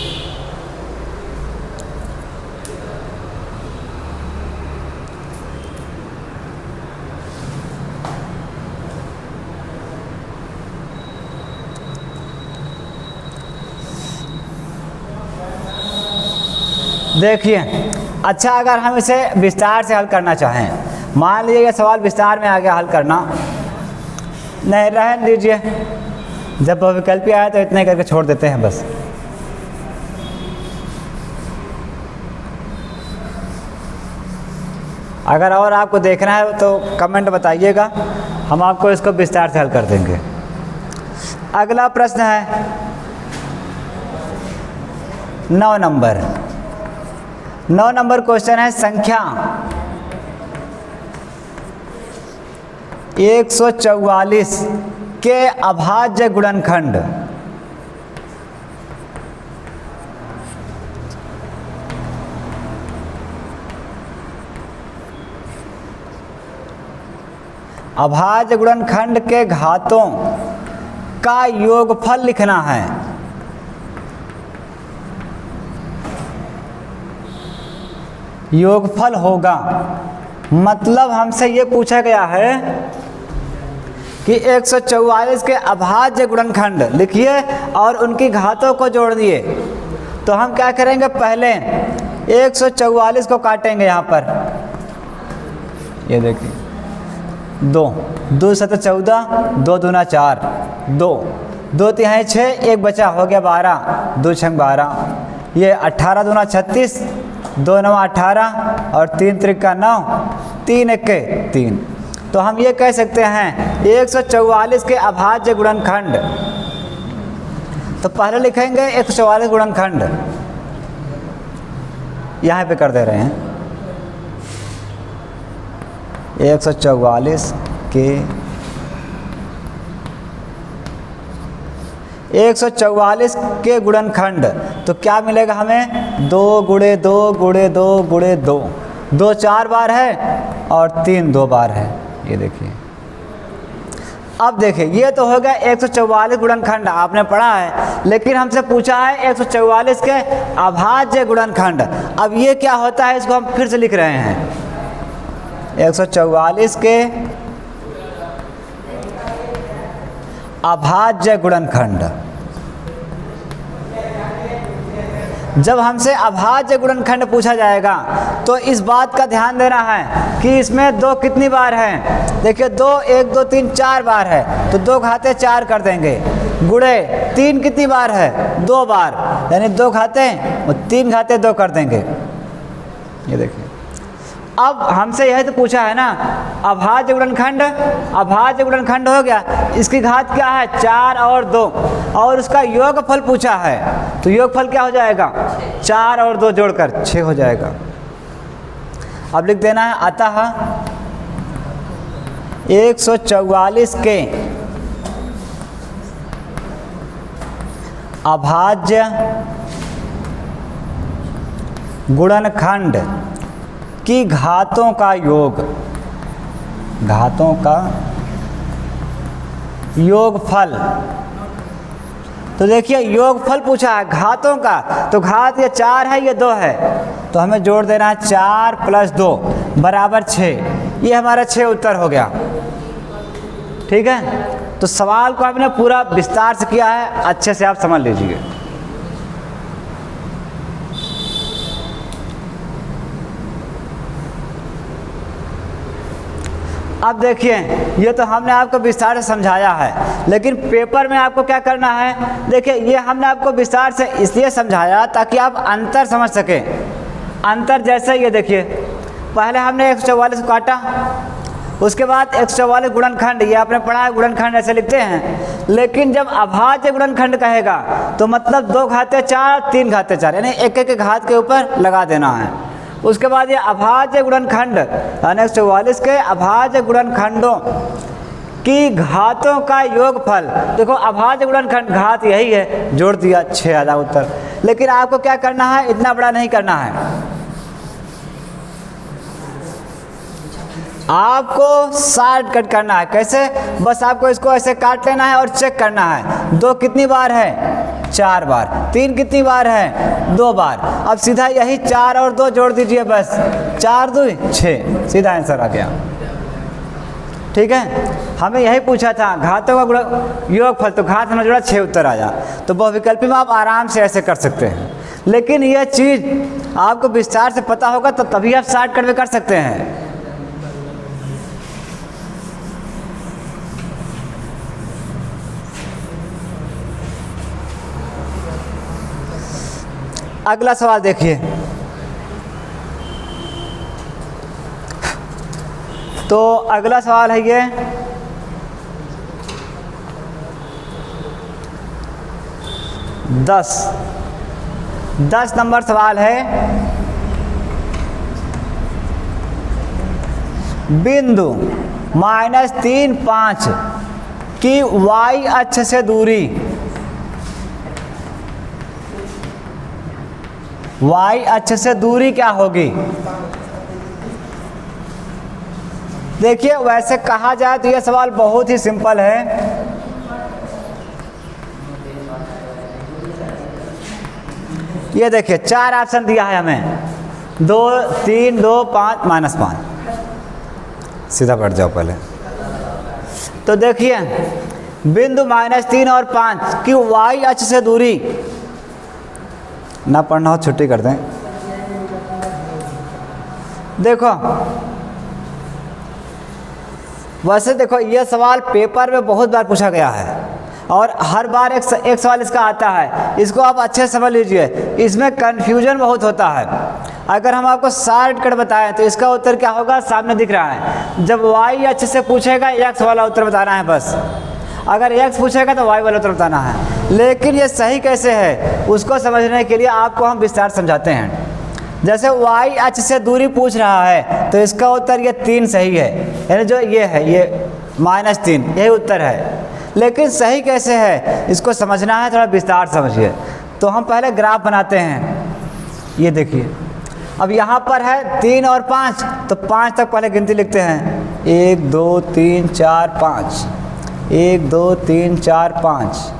देखिए, अच्छा अगर हम इसे विस्तार से हल करना चाहें, मान लीजिए ये सवाल विस्तार में आ गया, हल करना नहीं, रहने दीजिए, जब बहुविकल्पी आया तो इतने करके छोड़ देते हैं बस। अगर और आपको देखना है तो कमेंट बताइएगा, हम आपको इसको विस्तार से हल कर देंगे। अगला प्रश्न है 9 नंबर। 9 नंबर क्वेश्चन है, संख्या 144 के अभाज्य गुणनखंड अभाज्य गुणनखंड के घातों का योगफल लिखना है। योगफल होगा, मतलब हमसे ये पूछा गया है कि 144 के अभाज्य गुणनखंड लिखिए और उनकी घातों को जोड़ दिए। तो हम क्या करेंगे, पहले 144 को काटेंगे यहाँ पर, ये देखिए 2 2 7 14, 2 दूना 4, 2 2 तिहाई 6, 1 बचा, हो गया 12, 2 छंग 12, ये 18 दूना 36, 2 9 18 और 3 त्रिका 9, 3 1 3। तो हम ये कह सकते हैं 144 के अभाज्य गुणनखंड। तो पहले लिखेंगे 144 गुणनखंड, यहाँ पे कर दे रहे हैं 144 के 144 के गुणनखंड। तो क्या मिलेगा हमें, 2 गुणे 2 गुणे 2 गुणे 2, 2 4 बार है और 3 2 बार है, ये देखिए। अब देखिए, ये तो हो गया 144 गुणनखंड, आपने पढ़ा है, लेकिन हमसे पूछा है 144 के अभाज्य गुणनखंड। अब ये क्या होता है, इसको हम फिर से लिख रहे हैं, 144 के अभाज्य गुणनखंड। जब हमसे अभाज्य गुणनखंड पूछा जाएगा तो इस बात का ध्यान देना है कि इसमें 2 कितनी बार हैं। देखिए 2 1 2 3 4 बार है, तो 2 घाते 4 कर देंगे, गुणे 3 कितनी बार है, 2 बार, यानी 2 घाते और 3 घाते 2 कर देंगे, ये देखिए। अब हमसे यही तो पूछा है ना, अभाज्य गुणनखंड, अभाज्य गुणनखंड हो गया, इसकी घात क्या है 4 और 2, और उसका योगफल पूछा है, तो योगफल क्या हो जाएगा 4 और 2 जोड़कर 6 हो जाएगा। अब लिख देना है, अतः 144 के अभाज्य गुणनखंड की घातों का योग, घातों का योगफल। तो देखिए योगफल पूछा है घातों का, तो घात ये 4 है, ये 2 है, तो हमें जोड़ देना है 4 + 2 बराबर 6। ये हमारा 6 उत्तर हो गया, ठीक है। तो सवाल को हमने पूरा विस्तार से किया है, अच्छे से आप समझ लीजिए। अब देखिए, ये तो हमने आपको विस्तार से समझाया है, लेकिन पेपर में आपको क्या करना है, देखिए ये हमने आपको विस्तार से इसलिए समझाया ताकि आप अंतर समझ सकें। अंतर जैसे ये देखिए, पहले हमने 144 को काटा, उसके बाद 144 गुणनखंड, ये आपने पढ़ा है गुणनखंड ऐसे लिखते हैं, लेकिन जब अभाज्य गुणनखंड कहेगा तो मतलब 2 घाते 4 3 घाते 4, यानी एक एक घात के ऊपर लगा देना है। उसके बाद ये अभाज्य गुणनखंड, यानी 144 के अभाज्य गुणनखंडों की घातों का योगफल। देखो अभाज्य गुणनखंड घात यही है, जोड़ दिया 6 आधा उत्तर। लेकिन आपको क्या करना है, इतना बड़ा नहीं करना है, आपको शॉर्ट कट करना है। कैसे? बस आपको इसको ऐसे काट लेना है और चेक करना है 2 कितनी बार है, 4 बार, 3 कितनी बार है, 2 बार। अब सीधा यही 4 और 2 जोड़ दीजिए, बस 4 2 6, सीधा आंसर आ गया। ठीक है, हमें यही पूछा था घातों का गुणा योगफल, तो घात में जोड़ा 6 उत्तर आया। तो बहुविकल्पी में आप आराम से ऐसे कर सकते हैं, लेकिन यह चीज़ आपको विस्तार से पता होगा तो तभी आप शॉर्टकट में कर सकते हैं। अगला सवाल देखिए, तो अगला सवाल है ये, दस नंबर सवाल है। बिंदु -3 5 की y अक्ष से दूरी, y अक्ष से दूरी क्या होगी? देखिए, वैसे कहा जाए तो यह सवाल बहुत ही सिंपल है। ये देखिए 4 ऑप्शन दिया है हमें, 2 3 2 5 -5। सीधा बैठ जाओ पहले। तो देखिए बिंदु -3 और 5 की y अक्ष से दूरी, ना पढ़ना हो छुट्टी कर दें। देखो वैसे देखो, यह सवाल पेपर में बहुत बार पूछा गया है और हर बार एक सवाल इसका आता है। इसको आप अच्छे से समझ लीजिए, इसमें कन्फ्यूजन बहुत होता है। अगर हम आपको शॉर्टकट बताएं तो इसका उत्तर क्या होगा, सामने दिख रहा है। जब y अक्ष से पूछेगा x वाला उत्तर बताना है बस, अगर x पूछेगा तो y वाला उत्तर बताना है। लेकिन ये सही कैसे है उसको समझने के लिए आपको हम विस्तार समझाते हैं। जैसे y अक्ष से दूरी पूछ रहा है तो इसका उत्तर ये 3 सही है, यानी जो ये है ये -3 यही उत्तर है। लेकिन सही कैसे है इसको समझना है, थोड़ा विस्तार समझिए। तो हम पहले ग्राफ बनाते हैं। ये देखिए, अब यहाँ पर है 3 और 5, तो 5 तक पहले गिनती लिखते हैं। 1 2 3 4 5, 1 2 3 4 5,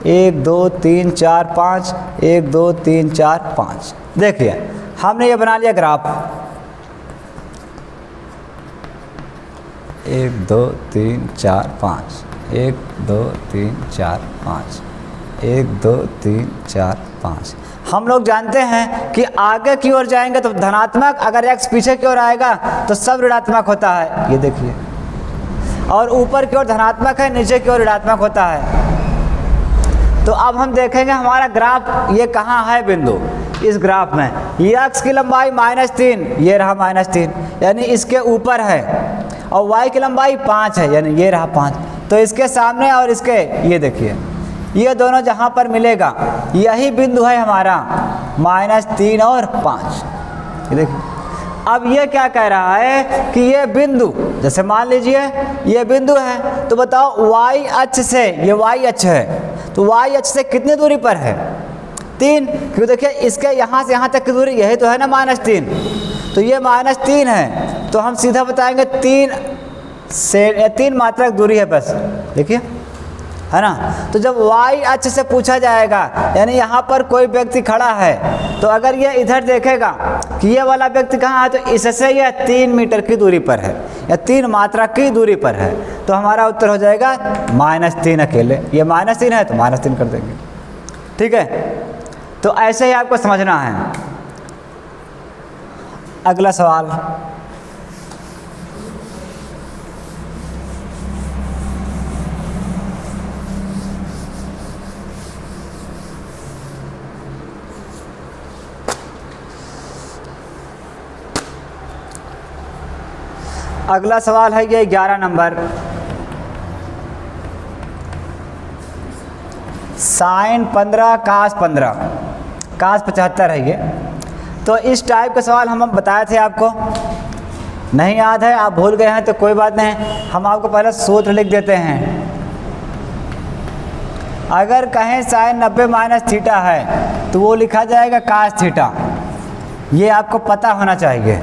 1 2 3 4 5, 1 2 3 4 5। देखिए हमने ये बना लिया ग्राफ। 1 2 3 4 5, 1 2 3 4 5, 1 2 3 4 5। हम लोग जानते हैं कि आगे की ओर जाएंगे तो धनात्मक, अगर x पीछे की ओर आएगा तो सब ऋणात्मक होता है। ये देखिए, और ऊपर की ओर धनात्मक है, नीचे की ओर ऋणात्मक होता है। तो अब हम देखेंगे हमारा ग्राफ ये कहाँ है बिंदु, इस ग्राफ में। ये x की लंबाई -3, ये रहा -3, यानी इसके ऊपर है, और y की लंबाई 5 है, यानी ये रहा 5। तो इसके सामने और इसके, ये देखिए ये दोनों जहाँ पर मिलेगा यही बिंदु है हमारा -3 और 5। ये देखिए, अब ये क्या कह रहा है कि ये बिंदु, जैसे मान लीजिए ये बिंदु है, तो बताओ y अक्ष से, ये y अक्ष है, तो y अक्ष से कितनी दूरी पर है? 3, क्योंकि देखिए इसके यहाँ से यहाँ तक की दूरी यही तो है ना -3, तो ये -3 है, तो हम सीधा बताएंगे 3 मात्रक दूरी है बस। देखिए है ना। तो जब y अक्ष से पूछा जाएगा, यानी यहाँ पर कोई व्यक्ति खड़ा है, तो अगर ये इधर देखेगा कि ये वाला व्यक्ति कहाँ है, तो इससे यह 3 मीटर की दूरी पर है या 3 मात्रा की दूरी पर है, तो हमारा उत्तर हो जाएगा -3 अकेले। ये -3 है तो -3 कर देंगे। ठीक है, तो ऐसे ही आपको समझना है। अगला सवाल, अगला सवाल है ये 11 नंबर। sin 15 cos 15 cos 75 है ये। तो इस टाइप का सवाल हम बताए थे आपको, नहीं याद है, आप भूल गए हैं तो कोई बात नहीं, हम आपको पहले सूत्र लिख देते हैं। अगर कहें sin 90 माइनस थीटा है तो वो लिखा जाएगा cos थीटा, ये आपको पता होना चाहिए।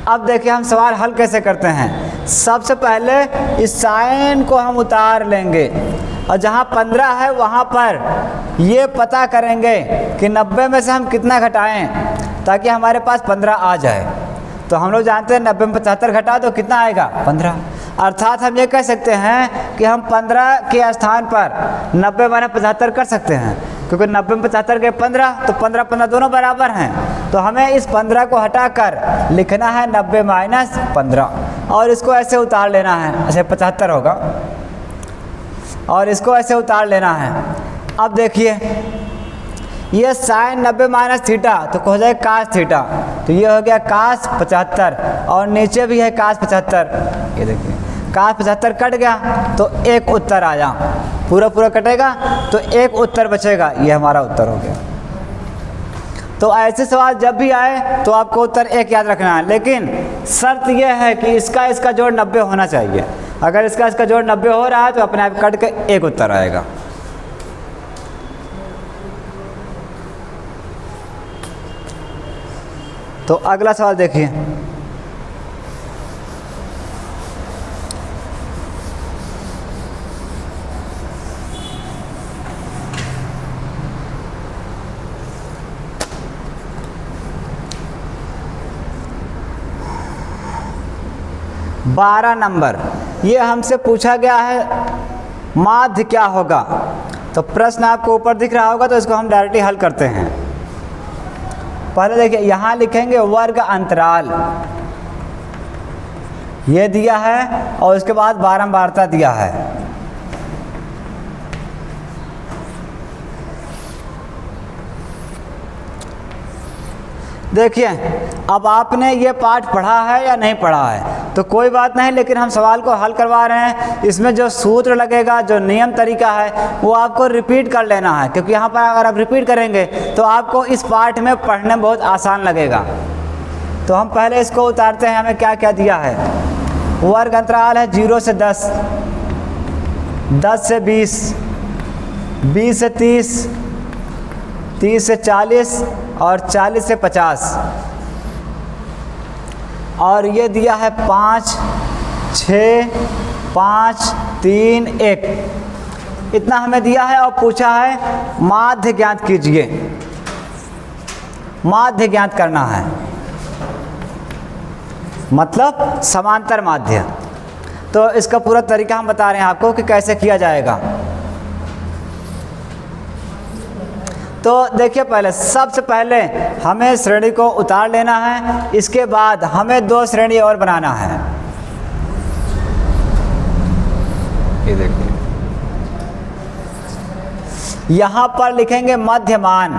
अब देखिए हम सवाल हल कैसे करते हैं। सबसे पहले इस साइन को हम उतार लेंगे और जहाँ 15 है वहाँ पर ये पता करेंगे कि 90 में से हम कितना घटाएं ताकि हमारे पास 15 आ जाए। तो हम लोग जानते हैं 90 में 75 घटा तो कितना आएगा 15। अर्थात हम ये कह सकते हैं कि हम 15 के स्थान पर 90 माइनस 75 कर सकते हैं, क्योंकि 90 में 75 के 15 तो 15 15 दोनों बराबर हैं। तो हमें इस 15 को हटाकर लिखना है 90 माइनस 15 और इसको ऐसे उतार लेना है। अच्छा 75 होगा और इसको ऐसे उतार लेना है। अब देखिए ये साइन 90 माइनस थीटा तो हो जाएगा कास थीटा, तो ये हो गया कास 75 और नीचे भी है कास 75। ये देखिए कास 75 कट गया तो एक उत्तर आया, पूरा पूरा कटेगा तो एक उत्तर बचेगा, ये हमारा उत्तर हो गया। तो ऐसे सवाल जब भी आए तो आपको उत्तर एक याद रखना है, लेकिन शर्त यह है कि इसका जोड़ 90 होना चाहिए। अगर इसका जोड़ 90 हो रहा है तो अपने आप कट के एक उत्तर आएगा। तो अगला सवाल देखिए, बारह नंबर। ये हमसे पूछा गया है माध्य क्या होगा। तो प्रश्न आपको ऊपर दिख रहा होगा, तो इसको हम डायरेक्टली हल करते हैं। पहले देखिए यहाँ लिखेंगे वर्ग अंतराल, ये दिया है और उसके बाद बारंबारता दिया है। देखिए अब आपने ये पाठ पढ़ा है या नहीं पढ़ा है तो कोई बात नहीं, लेकिन हम सवाल को हल करवा रहे हैं। इसमें जो सूत्र लगेगा, जो नियम तरीका है, वो आपको रिपीट कर लेना है, क्योंकि यहाँ पर अगर आप रिपीट करेंगे तो आपको इस पाठ में पढ़ने में बहुत आसान लगेगा। तो हम पहले इसको उतारते हैं। हमें क्या क्या दिया है। वर्ग अंतराल है 0 से 10, 10 से 20, 20 से 30, 30 से 40 और 40 से 50। और ये दिया है 5, 6, 5, 3, 1, इतना हमें दिया है। और पूछा है माध्य ज्ञात कीजिए, माध्य ज्ञात करना है, मतलब समांतर माध्य। तो इसका पूरा तरीका हम बता रहे हैं आपको कि कैसे किया जाएगा। तो देखिए पहले सबसे पहले हमें श्रेणी को उतार लेना है, इसके बाद हमें दो श्रेणी और बनाना है। ये देखिए यहाँ पर लिखेंगे मध्यमान,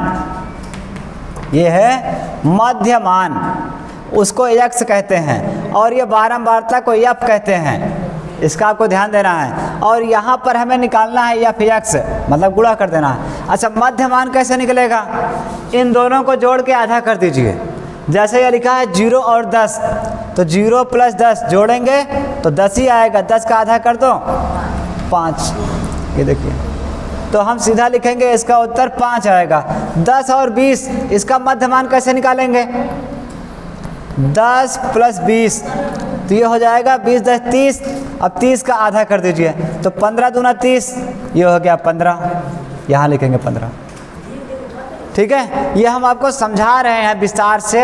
ये है मध्यमान, उसको यक्ष कहते हैं, और ये बारंबारता को यप कहते हैं, इसका आपको ध्यान देना है। और यहाँ पर हमें निकालना है यफ यक्ष, मतलब गुणा कर देना है। अच्छा मध्यमान कैसे निकलेगा, इन दोनों को जोड़ के आधा कर दीजिए। जैसे ये लिखा है 0 और 10, तो 0 प्लस 10 जोड़ेंगे तो 10 ही आएगा, 10 का आधा कर दो 5। ये देखिए तो हम सीधा लिखेंगे इसका उत्तर 5 आएगा। 10 और 20, इसका मध्यमान कैसे निकालेंगे, 10 प्लस 20, तो ये हो जाएगा 20 10 30। अब 30 का आधा कर दीजिए तो 15 दूना 30, ये हो गया 15, यहाँ लिखेंगे 15। ठीक है, ये हम आपको समझा रहे हैं विस्तार से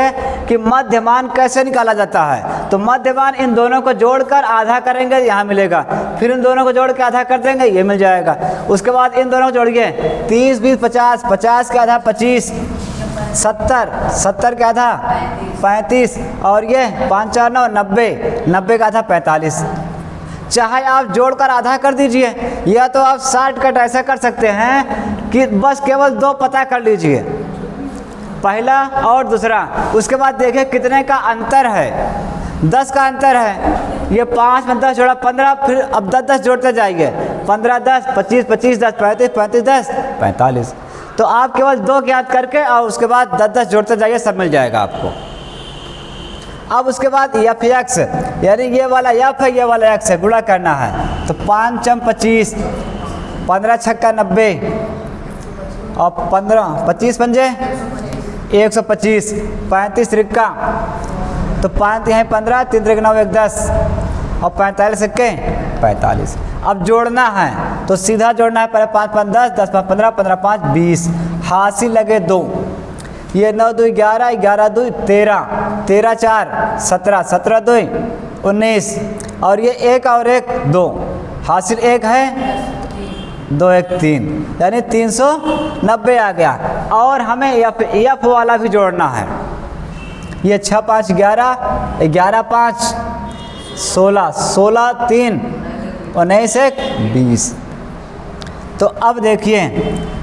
कि मध्यमान कैसे निकाला जाता है। तो मध्यमान इन दोनों को जोड़कर आधा करेंगे, यहाँ मिलेगा, फिर इन दोनों को जोड़ के आधा कर देंगे, ये मिल जाएगा। उसके बाद इन दोनों को जोड़िए, 30 20 50, 50 के आधा 25, 70, 70 के आधा 35, और ये 5 4 9 90, 90 का आधा 45। चाहे आप जोड़कर आधा कर दीजिए, या तो आप शॉर्टकट ऐसा कर सकते हैं कि बस केवल 2 पता कर लीजिए, पहला और दूसरा। उसके बाद देखिए कितने का अंतर है, 10 का अंतर है। ये 5 में 10 जोड़ा 15, फिर अब 10 10 जोड़ते जाइए, 15 10 25 25 10 35 35 10 45। तो आप केवल 2 ज्ञात करके और उसके बाद 10 10 जोड़ते जाइए, सब मिल जाएगा आपको। अब उसके बाद यफ यक्स, यानी ये वाला यफ है, ये वाला यक्स है, गुणा करना है। तो 5 × 25, 15 छक्का 90, और 15 25 पंजे 125, 35 त्रिक्का तो 5 यहाँ 15, 3 3 9 1 10 और 45 के 45। अब जोड़ना है तो सीधा जोड़ना है, पहले 5 5 10, 10 5 15, 15 5 20, हासिल लगे 2, ये 9 2 11, 11 2 13, 13 4 17, 17 2 19, और ये 1 और 1 2, हासिल 1 है, 2 1 3, यानी 390 आ गया। और हमें एफ वाला भी जोड़ना है। ये 6 5 11, 11 5 16, 16 3 19 1 20। तो अब देखिए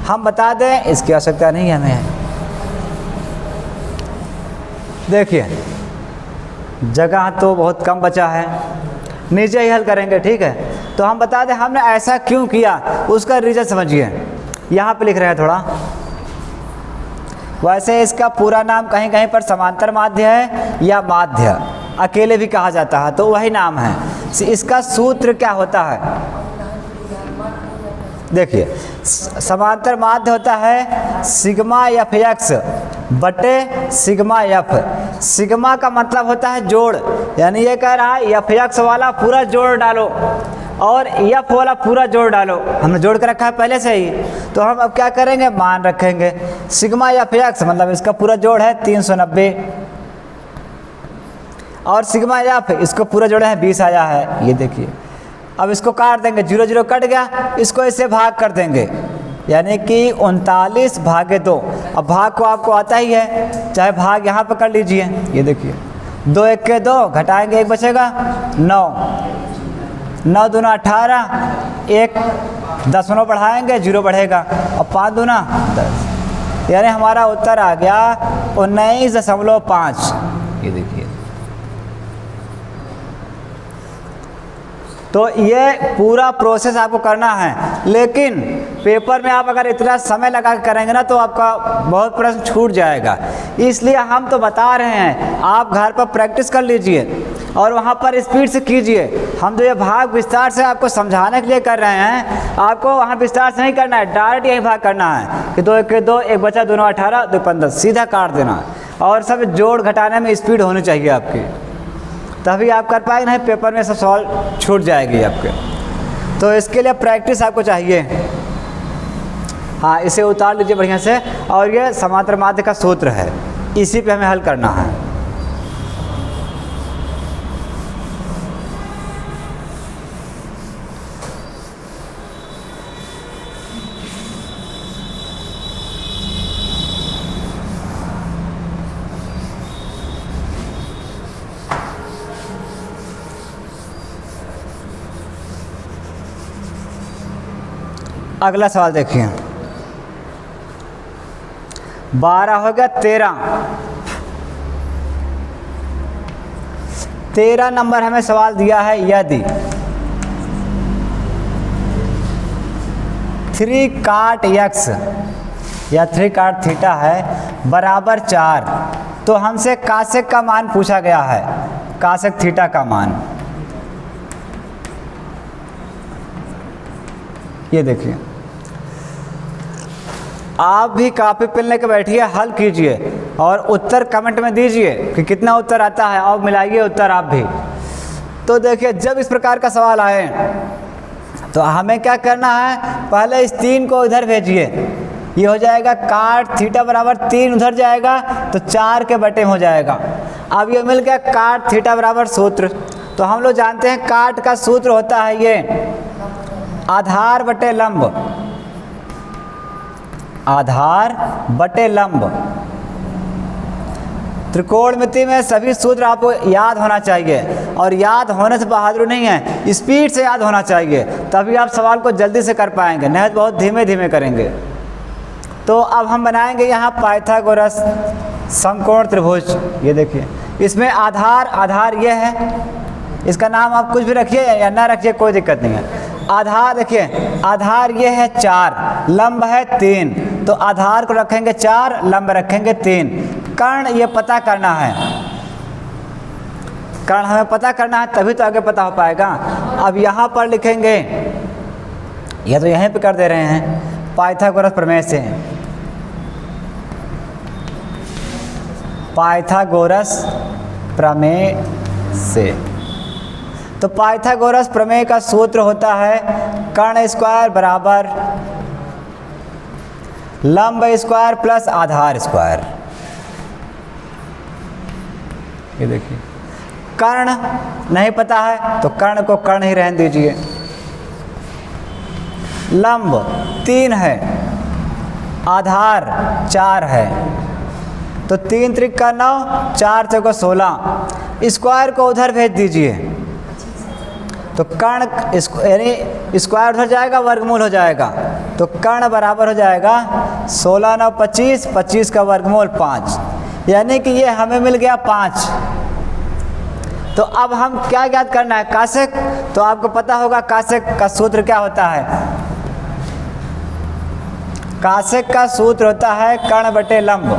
हम बता दें, इसकी आवश्यकता नहीं है हमें। देखिए जगह तो बहुत कम बचा है, नीचे ही हल करेंगे, ठीक है। तो हम बता दें हमने ऐसा क्यों किया, उसका रीज़न समझिए। यहाँ पे लिख रहे हैं थोड़ा, वैसे इसका पूरा नाम कहीं कहीं पर समांतर माध्य है या माध्य अकेले भी कहा जाता है, तो वही नाम है। इसका सूत्र क्या होता है, देखिए समांतर माध्य होता है सिग्मा एफ एक्स बटे सिग्मा एफ। सिग्मा का मतलब होता है जोड़, यानी ये कह रहा है एफ एक्स वाला पूरा जोड़ डालो और एफ वाला पूरा जोड़ डालो। हमने जोड़ कर रखा है पहले से ही, तो हम अब क्या करेंगे, मान रखेंगे। सिग्मा एफ एक्स मतलब इसका पूरा जोड़ है 390, और सिग्मा एफ इसको पूरा जोड़ है 20 आया है। ये देखिए अब इसको काट देंगे, 0 0 कट गया, इसको इससे भाग कर देंगे, यानी कि 39 भागे 2। अब भाग को आपको आता ही है, चाहे भाग यहाँ पर कर लीजिए। ये देखिए 2 1 के 2 घटाएंगे 1 बचेगा 9, 9 दूना 18, 1 दशमलव बढ़ाएंगे 0 बढ़ेगा, और 5 दूना 10, यानी हमारा उत्तर आ गया 19.5। ये देखिए, तो ये पूरा प्रोसेस आपको करना है, लेकिन पेपर में आप अगर इतना समय लगा कर करेंगे ना तो आपका बहुत प्रश्न छूट जाएगा। इसलिए हम तो बता रहे हैं, आप घर पर प्रैक्टिस कर लीजिए और वहाँ पर स्पीड से कीजिए। हम तो ये भाग विस्तार से आपको समझाने के लिए कर रहे हैं, आपको वहाँ विस्तार से नहीं करना है, डायरेक्ट यही भाग करना है कि 2 1 के 2, 1 बचा, 2 9 18, 2 15, सीधा काट देना। और सब जोड़ घटाने में स्पीड होनी चाहिए आपकी, तभी आप कर पाएंगे, नहीं पेपर में सब सवाल छूट जाएगी आपके। तो इसके लिए प्रैक्टिस आपको चाहिए। हाँ, इसे उतार लीजिए बढ़िया से, और ये समांतर माध्य का सूत्र है, इसी पे हमें हल करना है। अगला सवाल देखिए, 12 हो गया 13 नंबर हमें सवाल दिया है, यदि 3 काट x या 3 काट थीटा है बराबर 4, तो हमसे कासेक का मान पूछा गया है, कासेक थीटा का मान। ये देखिए, आप भी कॉपी पेन लेकर बैठिए, हल कीजिए और उत्तर कमेंट में दीजिए कि कितना उत्तर आता है, और मिलाइए उत्तर आप भी। तो देखिए, जब इस प्रकार का सवाल आए तो हमें क्या करना है, पहले इस 3 को इधर भेजिए, ये हो जाएगा काट थीटा बराबर 3, उधर जाएगा तो 4 के बटे में हो जाएगा। अब ये मिल गया काट थीटा बराबर सूत्र, तो हम लोग जानते हैं काट का सूत्र होता है ये आधार बटे लंब, आधार बटे लंब। त्रिकोणमिति में सभी सूत्र आपको याद होना चाहिए, और याद होने से बहादुरी नहीं है, स्पीड से याद होना चाहिए, तभी आप सवाल को जल्दी से कर पाएंगे, नहीं तो बहुत धीमे धीमे करेंगे। तो अब हम बनाएंगे यहाँ पाइथागोरस समकोण त्रिभुज। ये देखिए, इसमें आधार ये है, इसका नाम आप कुछ भी रखिए या ना रखिए, कोई दिक्कत नहीं है। आधार देखिए, आधार ये है 4, लंब है 3, तो आधार को रखेंगे 4, लंब रखेंगे 3। कर्ण ये पता करना है, कर्ण हमें पता करना है, तभी तो आगे पता हो पाएगा। अब यहाँ पर लिखेंगे, या तो यहीं पे कर दे रहे हैं, पाइथागोरस प्रमेय से, पाइथागोरस प्रमेय से। तो पाइथागोरस प्रमेय का सूत्र होता है कर्ण स्क्वायर बराबर लंब स्क्वायर प्लस आधार स्क्वायर। ये देखिए, कर्ण नहीं पता है तो कर्ण को कर्ण ही रहने दीजिए। लंब 3 है, आधार 4 है, तो 3 त्रिक का 9, 4 चौका 16, स्क्वायर को उधर भेज दीजिए। तो कर्ण यानी स्क्वायर उधर जाएगा, वर्गमूल हो जाएगा, तो कर्ण बराबर हो जाएगा 16 9 25, 25 का वर्गमूल 5, यानी कि ये हमें मिल गया 5। तो अब हम क्या याद करना है, कासेक। तो आपको पता होगा कासेक का सूत्र क्या होता है। कासेक का सूत्र होता है कर्ण बटे लंब।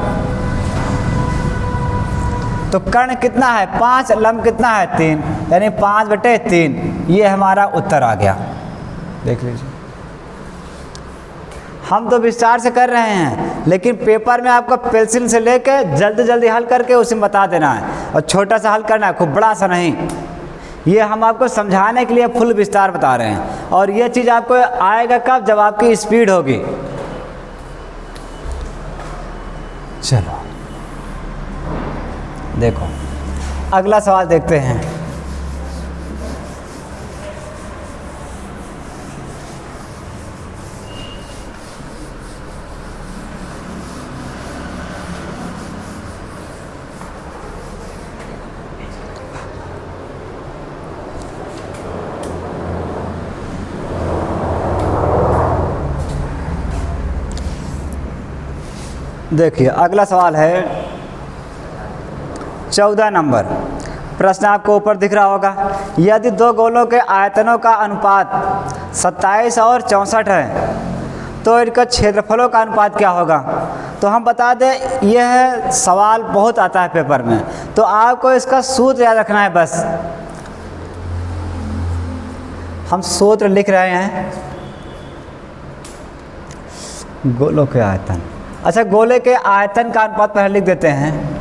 तो कर्ण कितना है 5, लंब कितना है 3, यानी 5 बटे 3। ये हमारा उत्तर आ गया, देख लीजिए। हम तो विस्तार से कर रहे हैं, लेकिन पेपर में आपको पेंसिल से लेके जल्दी जल्दी हल करके उसे बता देना है, और छोटा सा हल करना है, खूब बड़ा सा नहीं। ये हम आपको समझाने के लिए फुल विस्तार बता रहे हैं, और ये चीज़ आपको आएगा कब, जब आपकी स्पीड होगी। चलो देखो अगला सवाल देखते हैं। देखिए अगला सवाल है 14 नंबर। प्रश्न आपको ऊपर दिख रहा होगा, यदि दो गोलों के आयतनों का अनुपात 27 और 64 है तो इनका क्षेत्रफलों का अनुपात क्या होगा। तो हम बता दें, यह सवाल बहुत आता है पेपर में, तो आपको इसका सूत्र याद रखना है। बस हम सूत्र लिख रहे हैं, गोलों के आयतन। अच्छा, गोले के आयतन का अनुपात पहले लिख देते हैं।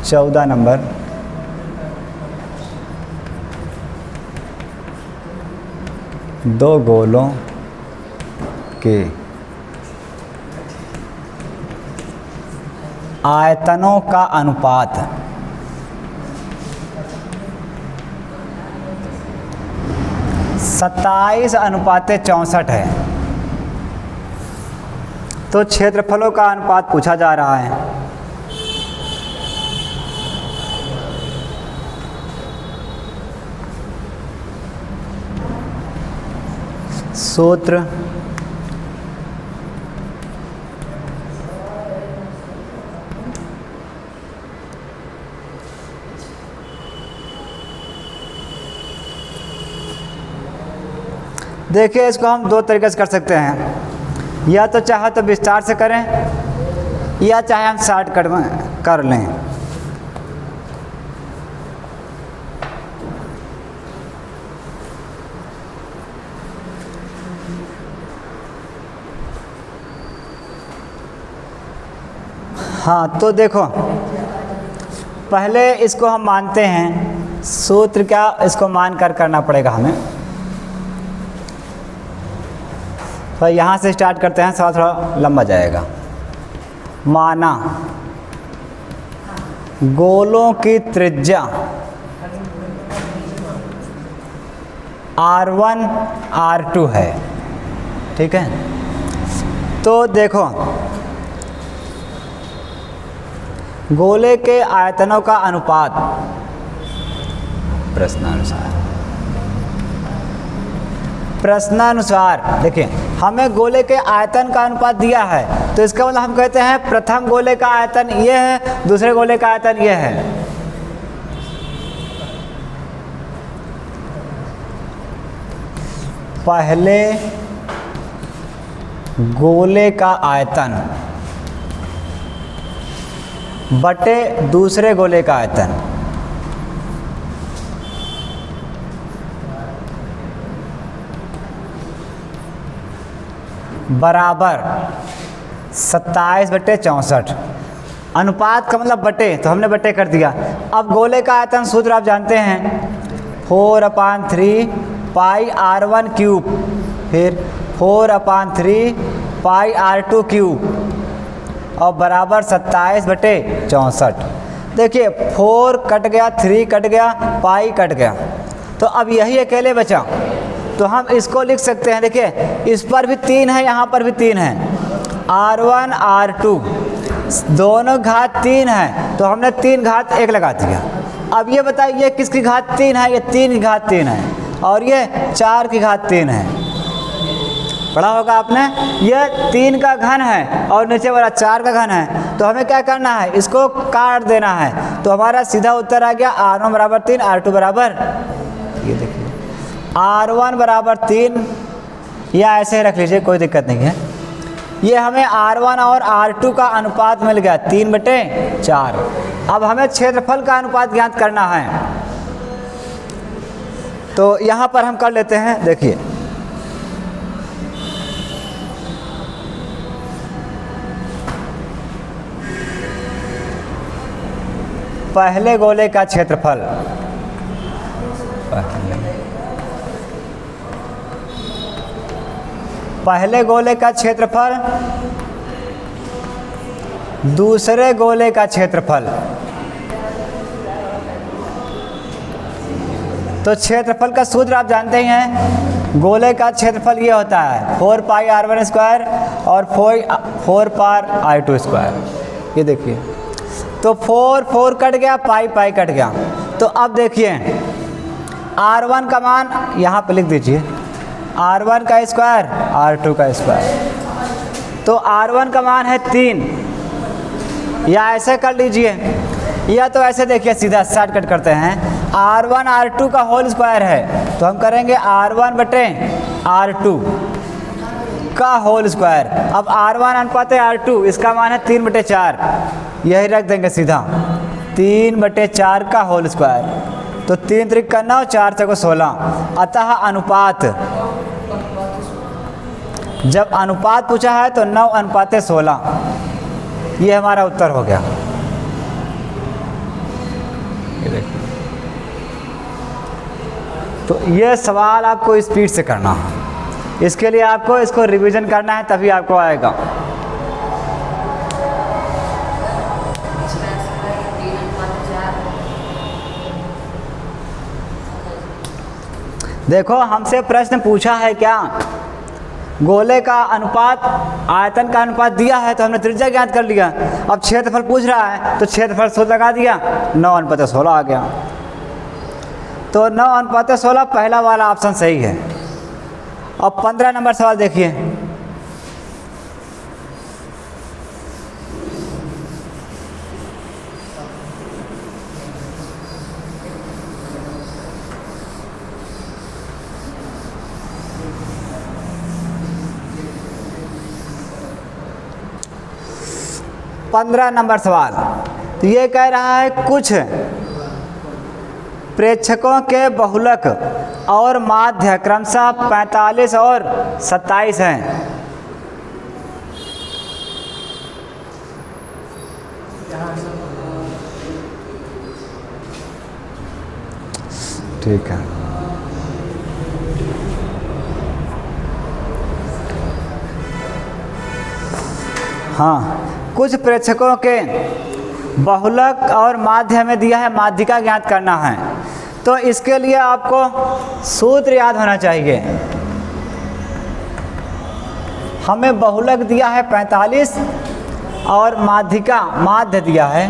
14 नंबर, दो गोलों के आयतनों का अनुपात 27:64 है। तो क्षेत्रफलों का अनुपात पूछा जा रहा है। सूत्र देखिए, इसको हम दो तरीके से कर सकते हैं, या तो चाहे तो विस्तार से करें, या चाहे हम शॉर्टकट में कर लें। हाँ, तो देखो पहले इसको हम मानते हैं, सूत्र क्या इसको मान कर करना पड़ेगा हमें। तो यहाँ से स्टार्ट करते हैं, थोड़ा लंबा जाएगा। माना गोलों की त्रिज्या R1 R2 है, ठीक है। तो देखो गोले के आयतनों का अनुपात प्रश्नानुसार देखिए, हमें गोले के आयतन का अनुपात दिया है, तो इसका मतलब हम कहते हैं प्रथम गोले का आयतन ये है, दूसरे गोले का आयतन ये है। पहले गोले का आयतन बटे दूसरे गोले का आयतन बराबर 27/64। अनुपात का मतलब बटे, तो हमने बटे कर दिया। अब गोले का आयतन सूत्र आप जानते हैं 4/3 पाई r1 क्यूब, फिर 4/3 पाई r2 क्यूब और बराबर 27/64। देखिए 4 कट गया, 3 कट गया, पाई कट गया, तो अब यही अकेले बचा। तो हम इसको लिख सकते हैं, देखिए इस पर भी 3 है, यहाँ पर भी 3 है, r1 r2 दोनों घात 3 है, तो हमने 3 घात 1 लगा दिया। अब ये बताइए किसकी घात 3 है? ये 3 की घात 3 है और ये 4 की घात 3 है। पढ़ा होगा आपने, ये 3 का घन है और नीचे वाला 4 का घन है, तो हमें क्या करना है, इसको काट देना है। तो हमारा सीधा उत्तर आ गया r1 बराबर 3, r2 बराबर, ये देखिए r1 बराबर 3, या ऐसे रख लीजिए कोई दिक्कत नहीं है। ये हमें r1 और r2 का अनुपात मिल गया 3/4। अब हमें क्षेत्रफल का अनुपात ज्ञात करना है, तो यहाँ पर हम कर लेते हैं। देखिए पहले गोले का क्षेत्रफल, पहले गोले का क्षेत्रफल, दूसरे गोले का क्षेत्रफल। तो क्षेत्रफल का सूत्र आप जानते ही हैं, गोले का क्षेत्रफल ये होता है 4 पाई r1 स्क्वायर और 4 पार r2 स्क्वायर। ये देखिए, तो 4 कट गया, पाई कट गया। तो अब देखिए r1 का मान यहाँ पे लिख दीजिए, r1 का स्क्वायर r2 का स्क्वायर। तो r1 का मान है 3, या ऐसे कर लीजिए, या तो ऐसे देखिए सीधा शॉर्टकट करते हैं, r1 r2 का होल स्क्वायर है, तो हम करेंगे r1 बटे r2 का होल स्क्वायर। अब r1 अनुपात r2, इसका मान है 3/4, यही रख देंगे सीधा 3/4 का होल स्क्वायर। तो 3 त्रिक का 9, 4 चौको 16। अतः अनुपात, जब अनुपात पूछा है तो 9/16, ये हमारा उत्तर हो गया। ये देखिए, तो ये सवाल आपको स्पीड से करना है, इसके लिए आपको इसको रिवीजन करना है, तभी आपको आएगा। देखो हमसे प्रश्न पूछा है क्या, गोले का अनुपात आयतन का अनुपात दिया है, तो हमने त्रिज्या ज्ञात कर लिया। अब क्षेत्रफल पूछ रहा है, तो क्षेत्रफल सूत्र लगा दिया, 9/16 आ गया। तो 9/16 पहला वाला ऑप्शन सही है। अब 15 नंबर सवाल देखिए, सवाल। तो ये कह रहा है कुछ प्रेक्षकों के बहुलक और माध्य क्रमशः 45 और 27 हैं। ठीक है, हाँ, कुछ प्रेक्षकों के बहुलक और माध्य में दिया है, माध्यिका ज्ञात करना है। तो इसके लिए आपको सूत्र याद होना चाहिए। हमें बहुलक दिया है 45 और माध्यिका माध्य दिया है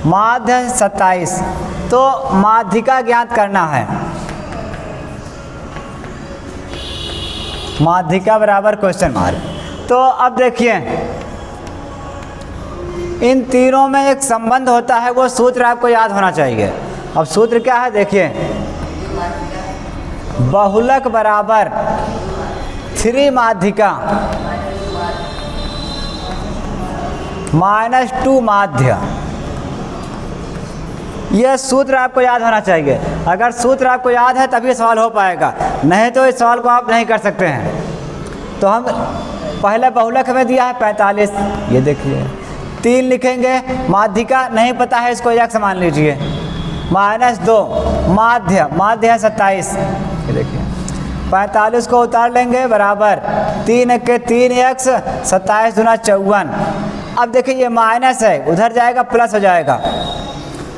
माध्य 27, तो माध्यिका ज्ञात करना है। माध्यिका बराबर क्वेश्चन मार्क। तो अब देखिए इन तीनों में एक संबंध होता है, वो सूत्र आपको याद होना चाहिए। अब सूत्र क्या है देखिए, बहुलक बराबर 3 माध्यिका -2 माध्य। यह सूत्र आपको याद होना चाहिए। अगर सूत्र आपको याद है तभी सवाल हो पाएगा, नहीं तो इस सवाल को आप नहीं कर सकते हैं। तो हम पहले बहुलक में दिया है 45, ये देखिए 3 लिखेंगे, माध्यिका नहीं पता है इसको यक्स मान लीजिए, -2 माध्य है 27, ये देखिए 45 को उतार लेंगे बराबर 3 के 3 यक्स 27 दूना 54। अब देखिए ये माइनस है, उधर जाएगा प्लस हो जाएगा,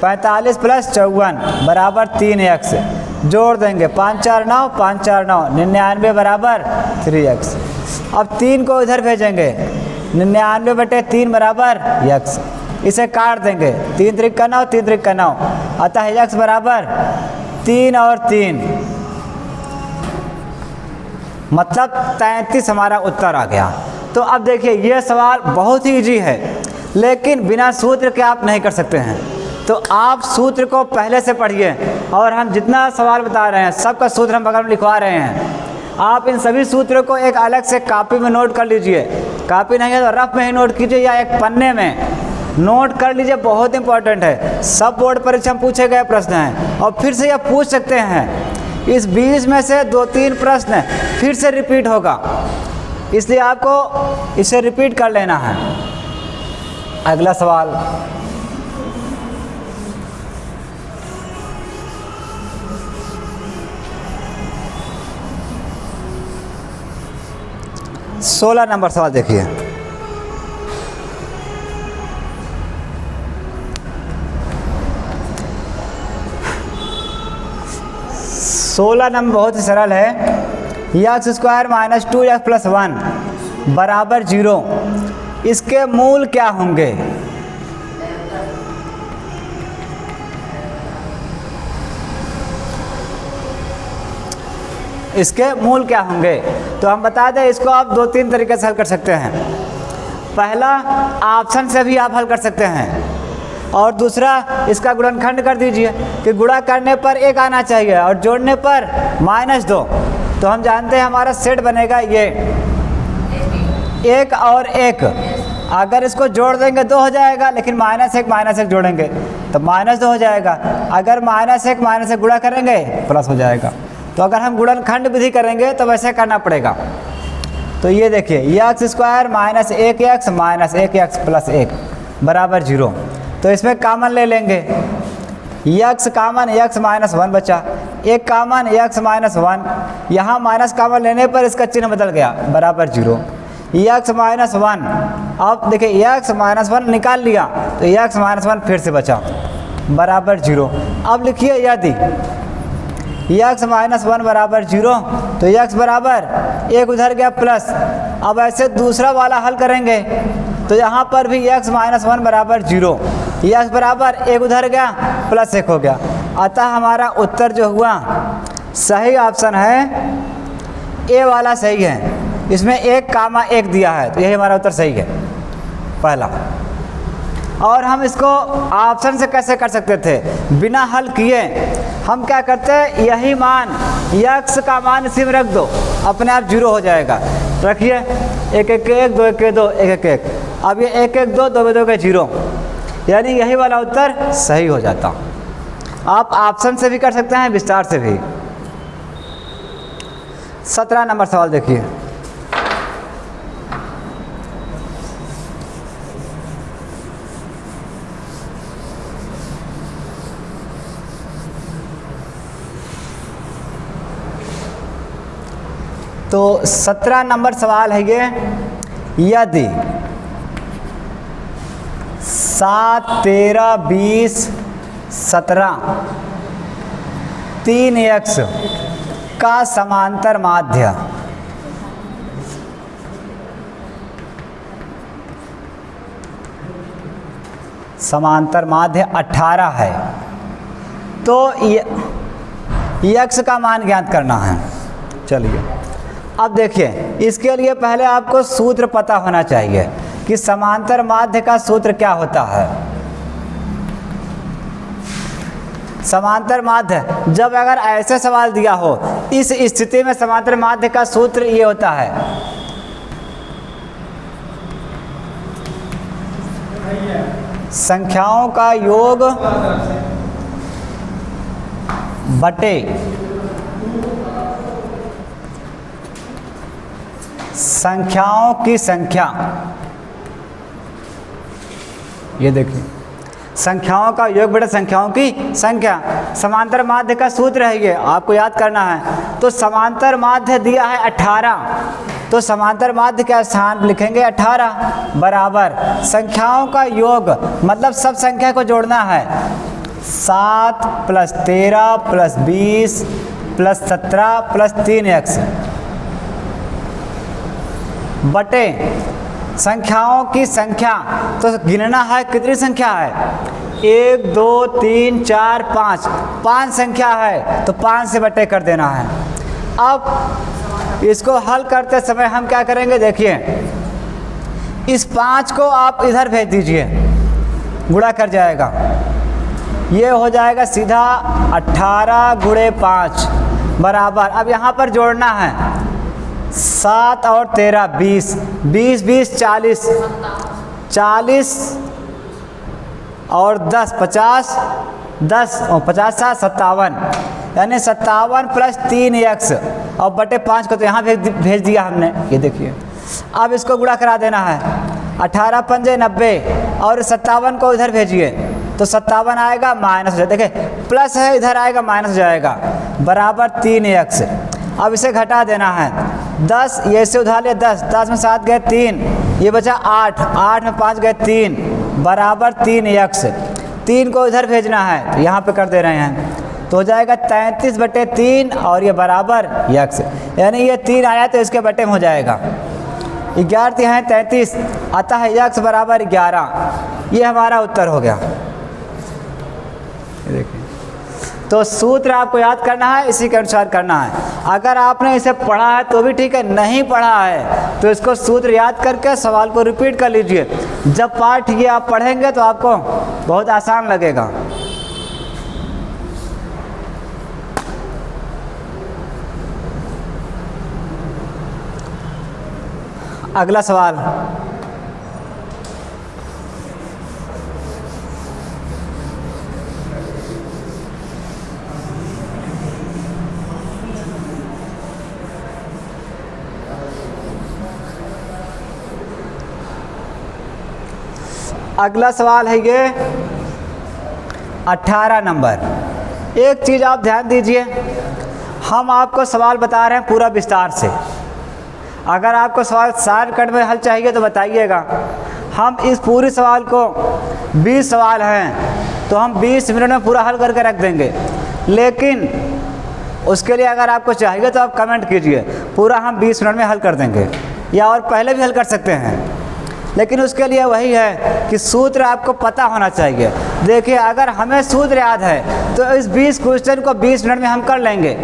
45 + 54 बराबर 3 यक्स, जोड़ देंगे 5 4 9 5 4 9 99 बराबर 3 यक्स। अब 3 को इधर भेजेंगे, 99/3 बराबर यक्स, इसे काट देंगे, 3 त्रिक का 9 3 त्रिक का 9, अतः यक्स बराबर 3 और 3 मतलब 33 हमारा उत्तर आ गया। तो अब देखिए ये सवाल बहुत ही इजी है, लेकिन बिना सूत्र के आप नहीं कर सकते हैं। तो आप सूत्र को पहले से पढ़िए, और हम जितना सवाल बता रहे हैं सबका सूत्र हम बगल में लिखवा रहे हैं। आप इन सभी सूत्रों को एक अलग से कॉपी में नोट कर लीजिए, कॉपी नहीं है तो रफ में ही नोट कीजिए या एक पन्ने में नोट कर लीजिए, बहुत इंपॉर्टेंट है। सब बोर्ड परीक्षा में पूछे गए प्रश्न हैं, और फिर से यह पूछ सकते हैं। इस 20 में से 2-3 प्रश्न फिर से रिपीट होगा, इसलिए आपको इसे रिपीट कर लेना है। अगला सवाल, सोलह नंबर सवाल देखिए। 16 नंबर बहुत ही सरल है, x² - 2x + 1 बराबर 0। इसके मूल क्या होंगे? इसके मूल क्या होंगे? तो हम बता दें, इसको आप 2-3 तरीके से हल कर सकते हैं। पहला, ऑप्शन से भी आप हल कर सकते हैं, और दूसरा इसका गुणनखंड कर दीजिए कि गुणा करने पर 1 आना चाहिए और जोड़ने पर -2। तो हम जानते हैं हमारा सेट बनेगा ये 1 और 1, अगर इसको जोड़ देंगे 2 हो जाएगा, लेकिन -1 जोड़ेंगे तो -2 हो जाएगा। अगर -1 गुणा करेंगे प्लस हो जाएगा। तो अगर हम गुणनखंड विधि करेंगे तो वैसे करना पड़ेगा। तो ये देखिए x² - 1x - 1x + 1 बराबर 0। तो इसमें कॉमन ले लेंगे, x कॉमन, x -1 बचा, 1 कॉमन, x -1, यहाँ माइनस कॉमन लेने पर इसका चिन्ह बदल गया, बराबर 0। x -1, अब देखिए x -1 निकाल लिया तो x -1 फिर से बचा, बराबर 0। अब लिखिए यदि x -1 बराबर 0 तो x बराबर 1 उधर गया प्लस। अब ऐसे दूसरा वाला हल करेंगे तो यहाँ पर भी x -1 बराबर 0, x बराबर 1 उधर गया प्लस 1 हो गया। अतः हमारा उत्तर जो हुआ सही ऑप्शन है, ए वाला सही है। इसमें 1, 1 दिया है तो यही हमारा उत्तर सही है, पहला। और हम इसको ऑप्शन से कैसे कर सकते थे? बिना हल किए हम क्या करते हैं, यही मान x का मान इसी में रख दो, अपने आप 0 हो जाएगा। रखिए 1 1 1 2 1 2 1 1 1, अब ये 1 1 2 2 2 0, यानी यही वाला उत्तर सही हो जाता। आप ऑप्शन से भी कर सकते हैं, विस्तार से भी। 17 नंबर सवाल देखिए। तो 17 नंबर सवाल है ये, यदि 7 13 20 17 3x का समांतर माध्य समांतर माध्य 18 है, तो x का मान ज्ञात करना है। चलिए अब देखिए, इसके लिए पहले आपको सूत्र पता होना चाहिए कि समांतर माध्य का सूत्र क्या होता है। समांतर माध्य, जब अगर ऐसे सवाल दिया हो, इस स्थिति में समांतर माध्य का सूत्र ये होता है, संख्याओं का योग बटे संख्याओं की संख्या, ये देखिए संख्याओं का योग बटे संख्याओं की संख्या। समांतर माध्य का सूत्र है ये, आपको याद करना है। तो समांतर माध्य दिया है 18, तो समांतर माध्य का स्थान लिखेंगे 18 बराबर संख्याओं का योग, मतलब सब संख्या को जोड़ना है। 7 + 13 + 20 + 17 + 3x बटे संख्याओं की संख्या। तो गिनना है कितनी संख्या है, 1 2 3 4 5, 5 संख्या है तो 5 से बटे कर देना है। अब इसको हल करते समय हम क्या करेंगे, देखिए इस 5 को आप इधर भेज दीजिए, गुणा कर जाएगा, ये हो जाएगा सीधा 18 × 5 बराबर। अब यहाँ पर जोड़ना है 7 और 13 20, 20 20 40, 40 और 10 50, 10 और 50 7 57, यानी 57 + 3x और बटे 5 को तो यहाँ भेज दिया हमने, ये देखिए। अब इसको गुणा करा देना है, 18 × 5 = 90 और 57 को इधर भेजिए तो 57 आएगा माइनस हो जाएगा, देखिए प्लस है इधर आएगा माइनस हो जाएगा, बराबर 3x। अब इसे घटा देना है, 10 ये से उधार लिया 10, 10 में 7 गए 3, ये बचा 8, 8 में 5 गए 3 बराबर 3x। 3 को इधर भेजना है तो यहाँ पे कर दे रहे हैं, तो हो जाएगा 33/3 और ये बराबर x, यानी ये 3 आया तो इसके बटे में हो जाएगा 11 है 33, अतः x बराबर 11। ये हमारा उत्तर हो गया। देखिए तो सूत्र आपको याद करना है, इसी के अनुसार करना है। अगर आपने इसे पढ़ा है तो भी ठीक है, नहीं पढ़ा है तो इसको सूत्र याद करके सवाल को रिपीट कर लीजिए। जब पाठ ये आप पढ़ेंगे तो आपको बहुत आसान लगेगा। अगला सवाल, अगला सवाल है ये 18 नंबर। एक चीज़ आप ध्यान दीजिए, हम आपको सवाल बता रहे हैं पूरा विस्तार से। अगर आपको सवाल शॉर्टकट में हल चाहिए तो बताइएगा। हम इस पूरे सवाल को 20 सवाल हैं तो हम 20 मिनट में पूरा हल करके रख देंगे, लेकिन उसके लिए अगर आपको चाहिए तो आप कमेंट कीजिए, पूरा हम 20 मिनट में हल कर देंगे, या और पहले भी हल कर सकते हैं। लेकिन उसके लिए वही है कि सूत्र आपको पता होना चाहिए। देखिए अगर हमें सूत्र याद है तो इस 20 क्वेश्चन को 20 मिनट में हम कर लेंगे।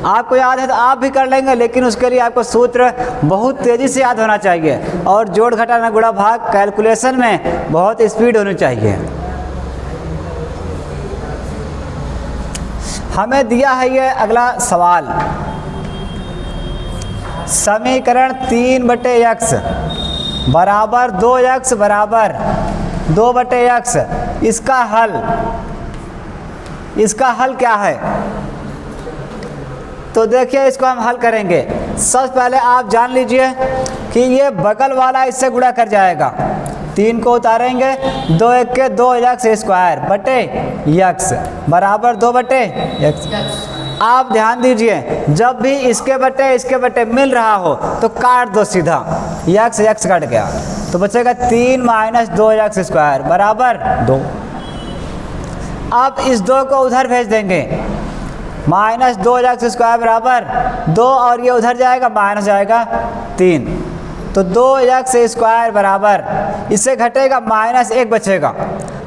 आपको याद है तो आप भी कर लेंगे, लेकिन उसके लिए आपको सूत्र बहुत तेज़ी से याद होना चाहिए और जोड़ घटाना गुणा भाग कैलकुलेशन में बहुत स्पीड होनी चाहिए। हमें दिया है ये अगला सवाल, समीकरण 3/x बराबर 2x बराबर 2/x। इसका हल क्या है? तो देखिए इसको हम हल करेंगे। सबसे पहले आप जान लीजिए कि ये बगल वाला इससे गुणा कर जाएगा, 3 को उतारेंगे, 2 1 के 2x² बटे x बराबर 2/x। आप ध्यान दीजिए, जब भी इसके बटे मिल रहा हो तो काट दो सीधा, x कट गया तो बचेगा 3 - 2x² बराबर 2। अब इस 2 को उधर भेज देंगे, -2x² बराबर 2 और ये उधर जाएगा माइनस जाएगा 3, तो 2x² बराबर, इससे घटेगा -1 बचेगा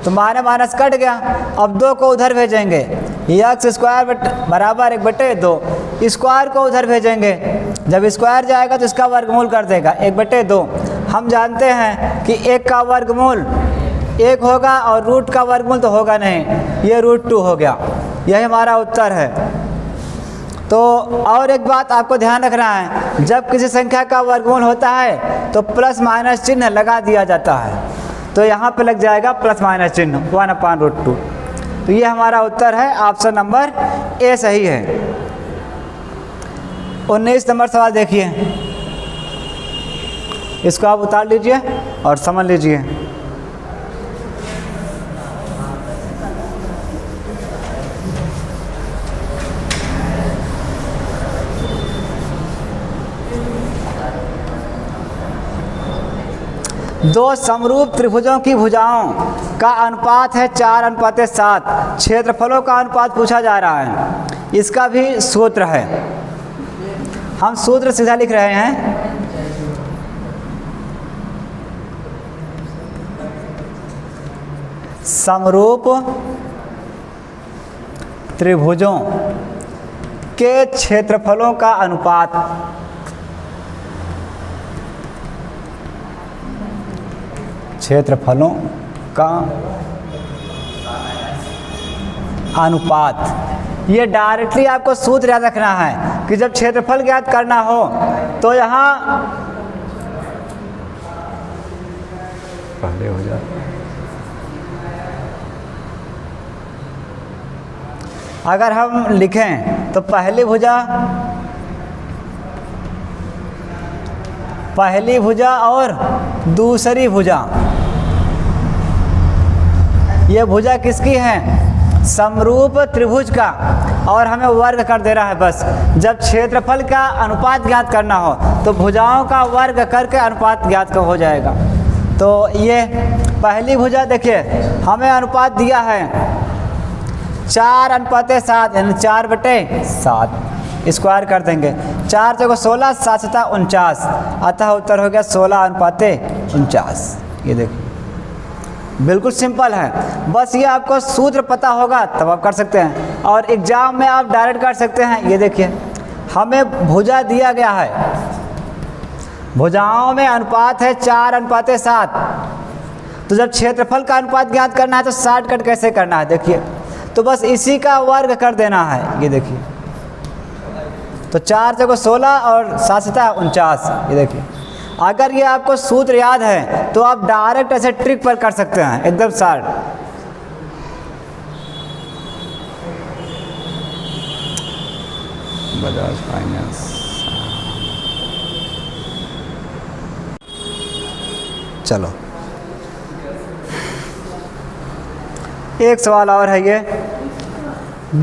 तो माइनस कट गया। अब 2 को उधर भेजेंगे, x² बराबर 1/2, स्क्वायर को उधर भेजेंगे, जब स्क्वायर जाएगा तो इसका वर्गमूल कर देगा 1/2। हम जानते हैं कि 1 का वर्गमूल 1 होगा और रूट का वर्गमूल तो होगा नहीं, ये √2 हो गया। यही हमारा उत्तर है। तो और एक बात आपको ध्यान रखना है, जब किसी संख्या का वर्गमूल होता है तो प्लस माइनस चिन्ह लगा दिया जाता है, तो यहाँ पे लग जाएगा प्लस माइनस चिन्ह 1/√2। तो ये हमारा उत्तर है, ऑप्शन नंबर ए सही है। 19 नंबर सवाल देखिए, इसको आप उतार लीजिए और समझ लीजिए। दो समरूप त्रिभुजों की भुजाओं का अनुपात है 4:7। क्षेत्रफलों का अनुपात पूछा जा रहा है, इसका भी सूत्र है। हम सूत्र सीधा लिख रहे हैं। समरूप त्रिभुजों के क्षेत्रफलों का अनुपात क्षेत्रफलों का अनुपात, ये डायरेक्टली आपको सूत्र याद रखना है कि जब क्षेत्रफल ज्ञात करना हो तो यहाँ पहले हो जाए, अगर हम लिखें तो पहली भुजा और दूसरी भुजा, ये भुजा किसकी है? समरूप त्रिभुज का, और हमें वर्ग कर दे रहा है बस। जब क्षेत्रफल का अनुपात ज्ञात करना हो तो भुजाओं का वर्ग करके अनुपात ज्ञात हो जाएगा। तो ये पहली भुजा देखिए हमें अनुपात दिया है 4:7, यानी 4/7 स्क्वायर कर देंगे। 4 × 16, 7 × 7 49, अतः उत्तर हो गया 16:49। ये देखिए बिल्कुल सिंपल है, बस ये आपको सूत्र पता होगा तब आप कर सकते हैं, और एग्जाम में आप डायरेक्ट कर सकते हैं। ये देखिए हमें भुजा दिया गया है, भुजाओं में अनुपात है 4:7, तो जब क्षेत्रफल का अनुपात ज्ञात करना है तो शॉर्टकट कैसे करना है देखिए, तो बस इसी का वर्ग कर देना है। ये देखिए तो 4 × 16 और 7 × 7 49। ये देखिए अगर ये आपको सूत्र याद है तो आप डायरेक्ट ऐसे ट्रिक पर कर सकते हैं, एकदम शार्ट। बजाज फाइनेंस। चलो एक सवाल और है, ये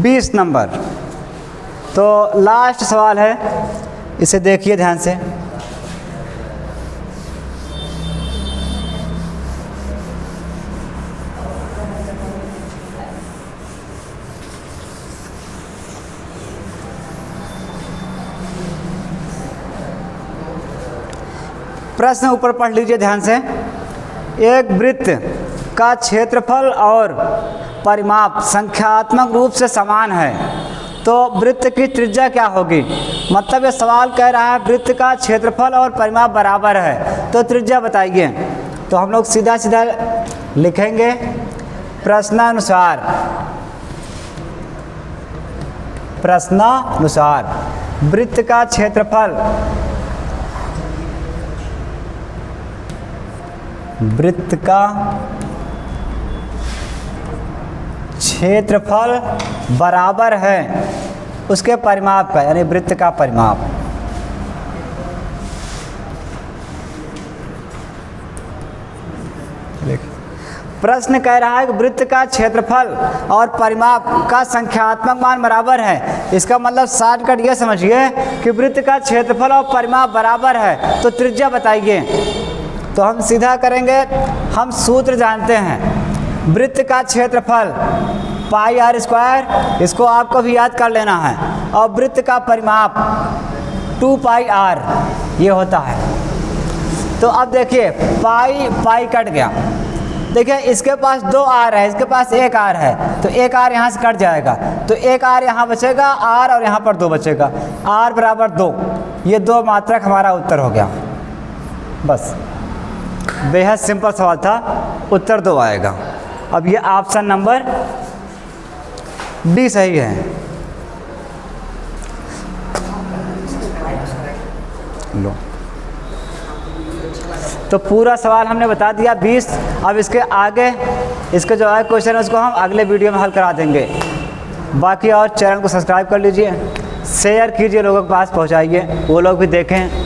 20 नंबर, तो लास्ट सवाल है, इसे देखिए ध्यान से। प्रश्न ऊपर पढ़ लीजिए ध्यान से। एक वृत्त का क्षेत्रफल और परिमाप संख्यात्मक रूप से समान है तो वृत्त की त्रिज्या क्या होगी? मतलब ये सवाल कह रहा है वृत्त का क्षेत्रफल और परिमाप बराबर है तो त्रिज्या बताइए। तो हम लोग सीधा सीधा लिखेंगे प्रश्नानुसार वृत्त का क्षेत्रफल बराबर है उसके परिमाप का, यानी वृत्त का परिमाप। प्रश्न कह रहा है कि वृत्त का क्षेत्रफल और परिमाप का संख्यात्मक मान बराबर है। इसका मतलब शॉर्टकट ये समझिए कि वृत्त का क्षेत्रफल और परिमाप बराबर है तो त्रिज्या बताइए। तो हम सीधा करेंगे, हम सूत्र जानते हैं, वृत्त का क्षेत्रफल πr², इसको आपको भी याद कर लेना है, और वृत्त का परिमाप 2πr ये होता है। तो अब देखिए पाई कट गया, देखिए इसके पास 2 r है, इसके पास 1 r है, तो 1 r यहाँ से कट जाएगा, तो 1 r यहाँ बचेगा, r और यहाँ पर 2 बचेगा, r = 2। ये 2 मात्रक हमारा उत्तर हो गया। बस बेहद सिंपल सवाल था, उत्तर 2 आएगा। अब ये ऑप्शन नंबर डी सही है। लो तो पूरा सवाल हमने बता दिया 20। अब इसके आगे इसके जो है क्वेश्चन है उसको हम अगले वीडियो में हल करा देंगे। बाकी और चैनल को सब्सक्राइब कर लीजिए, शेयर कीजिए, लोगों के पास पहुंचाइए, वो लोग भी देखें।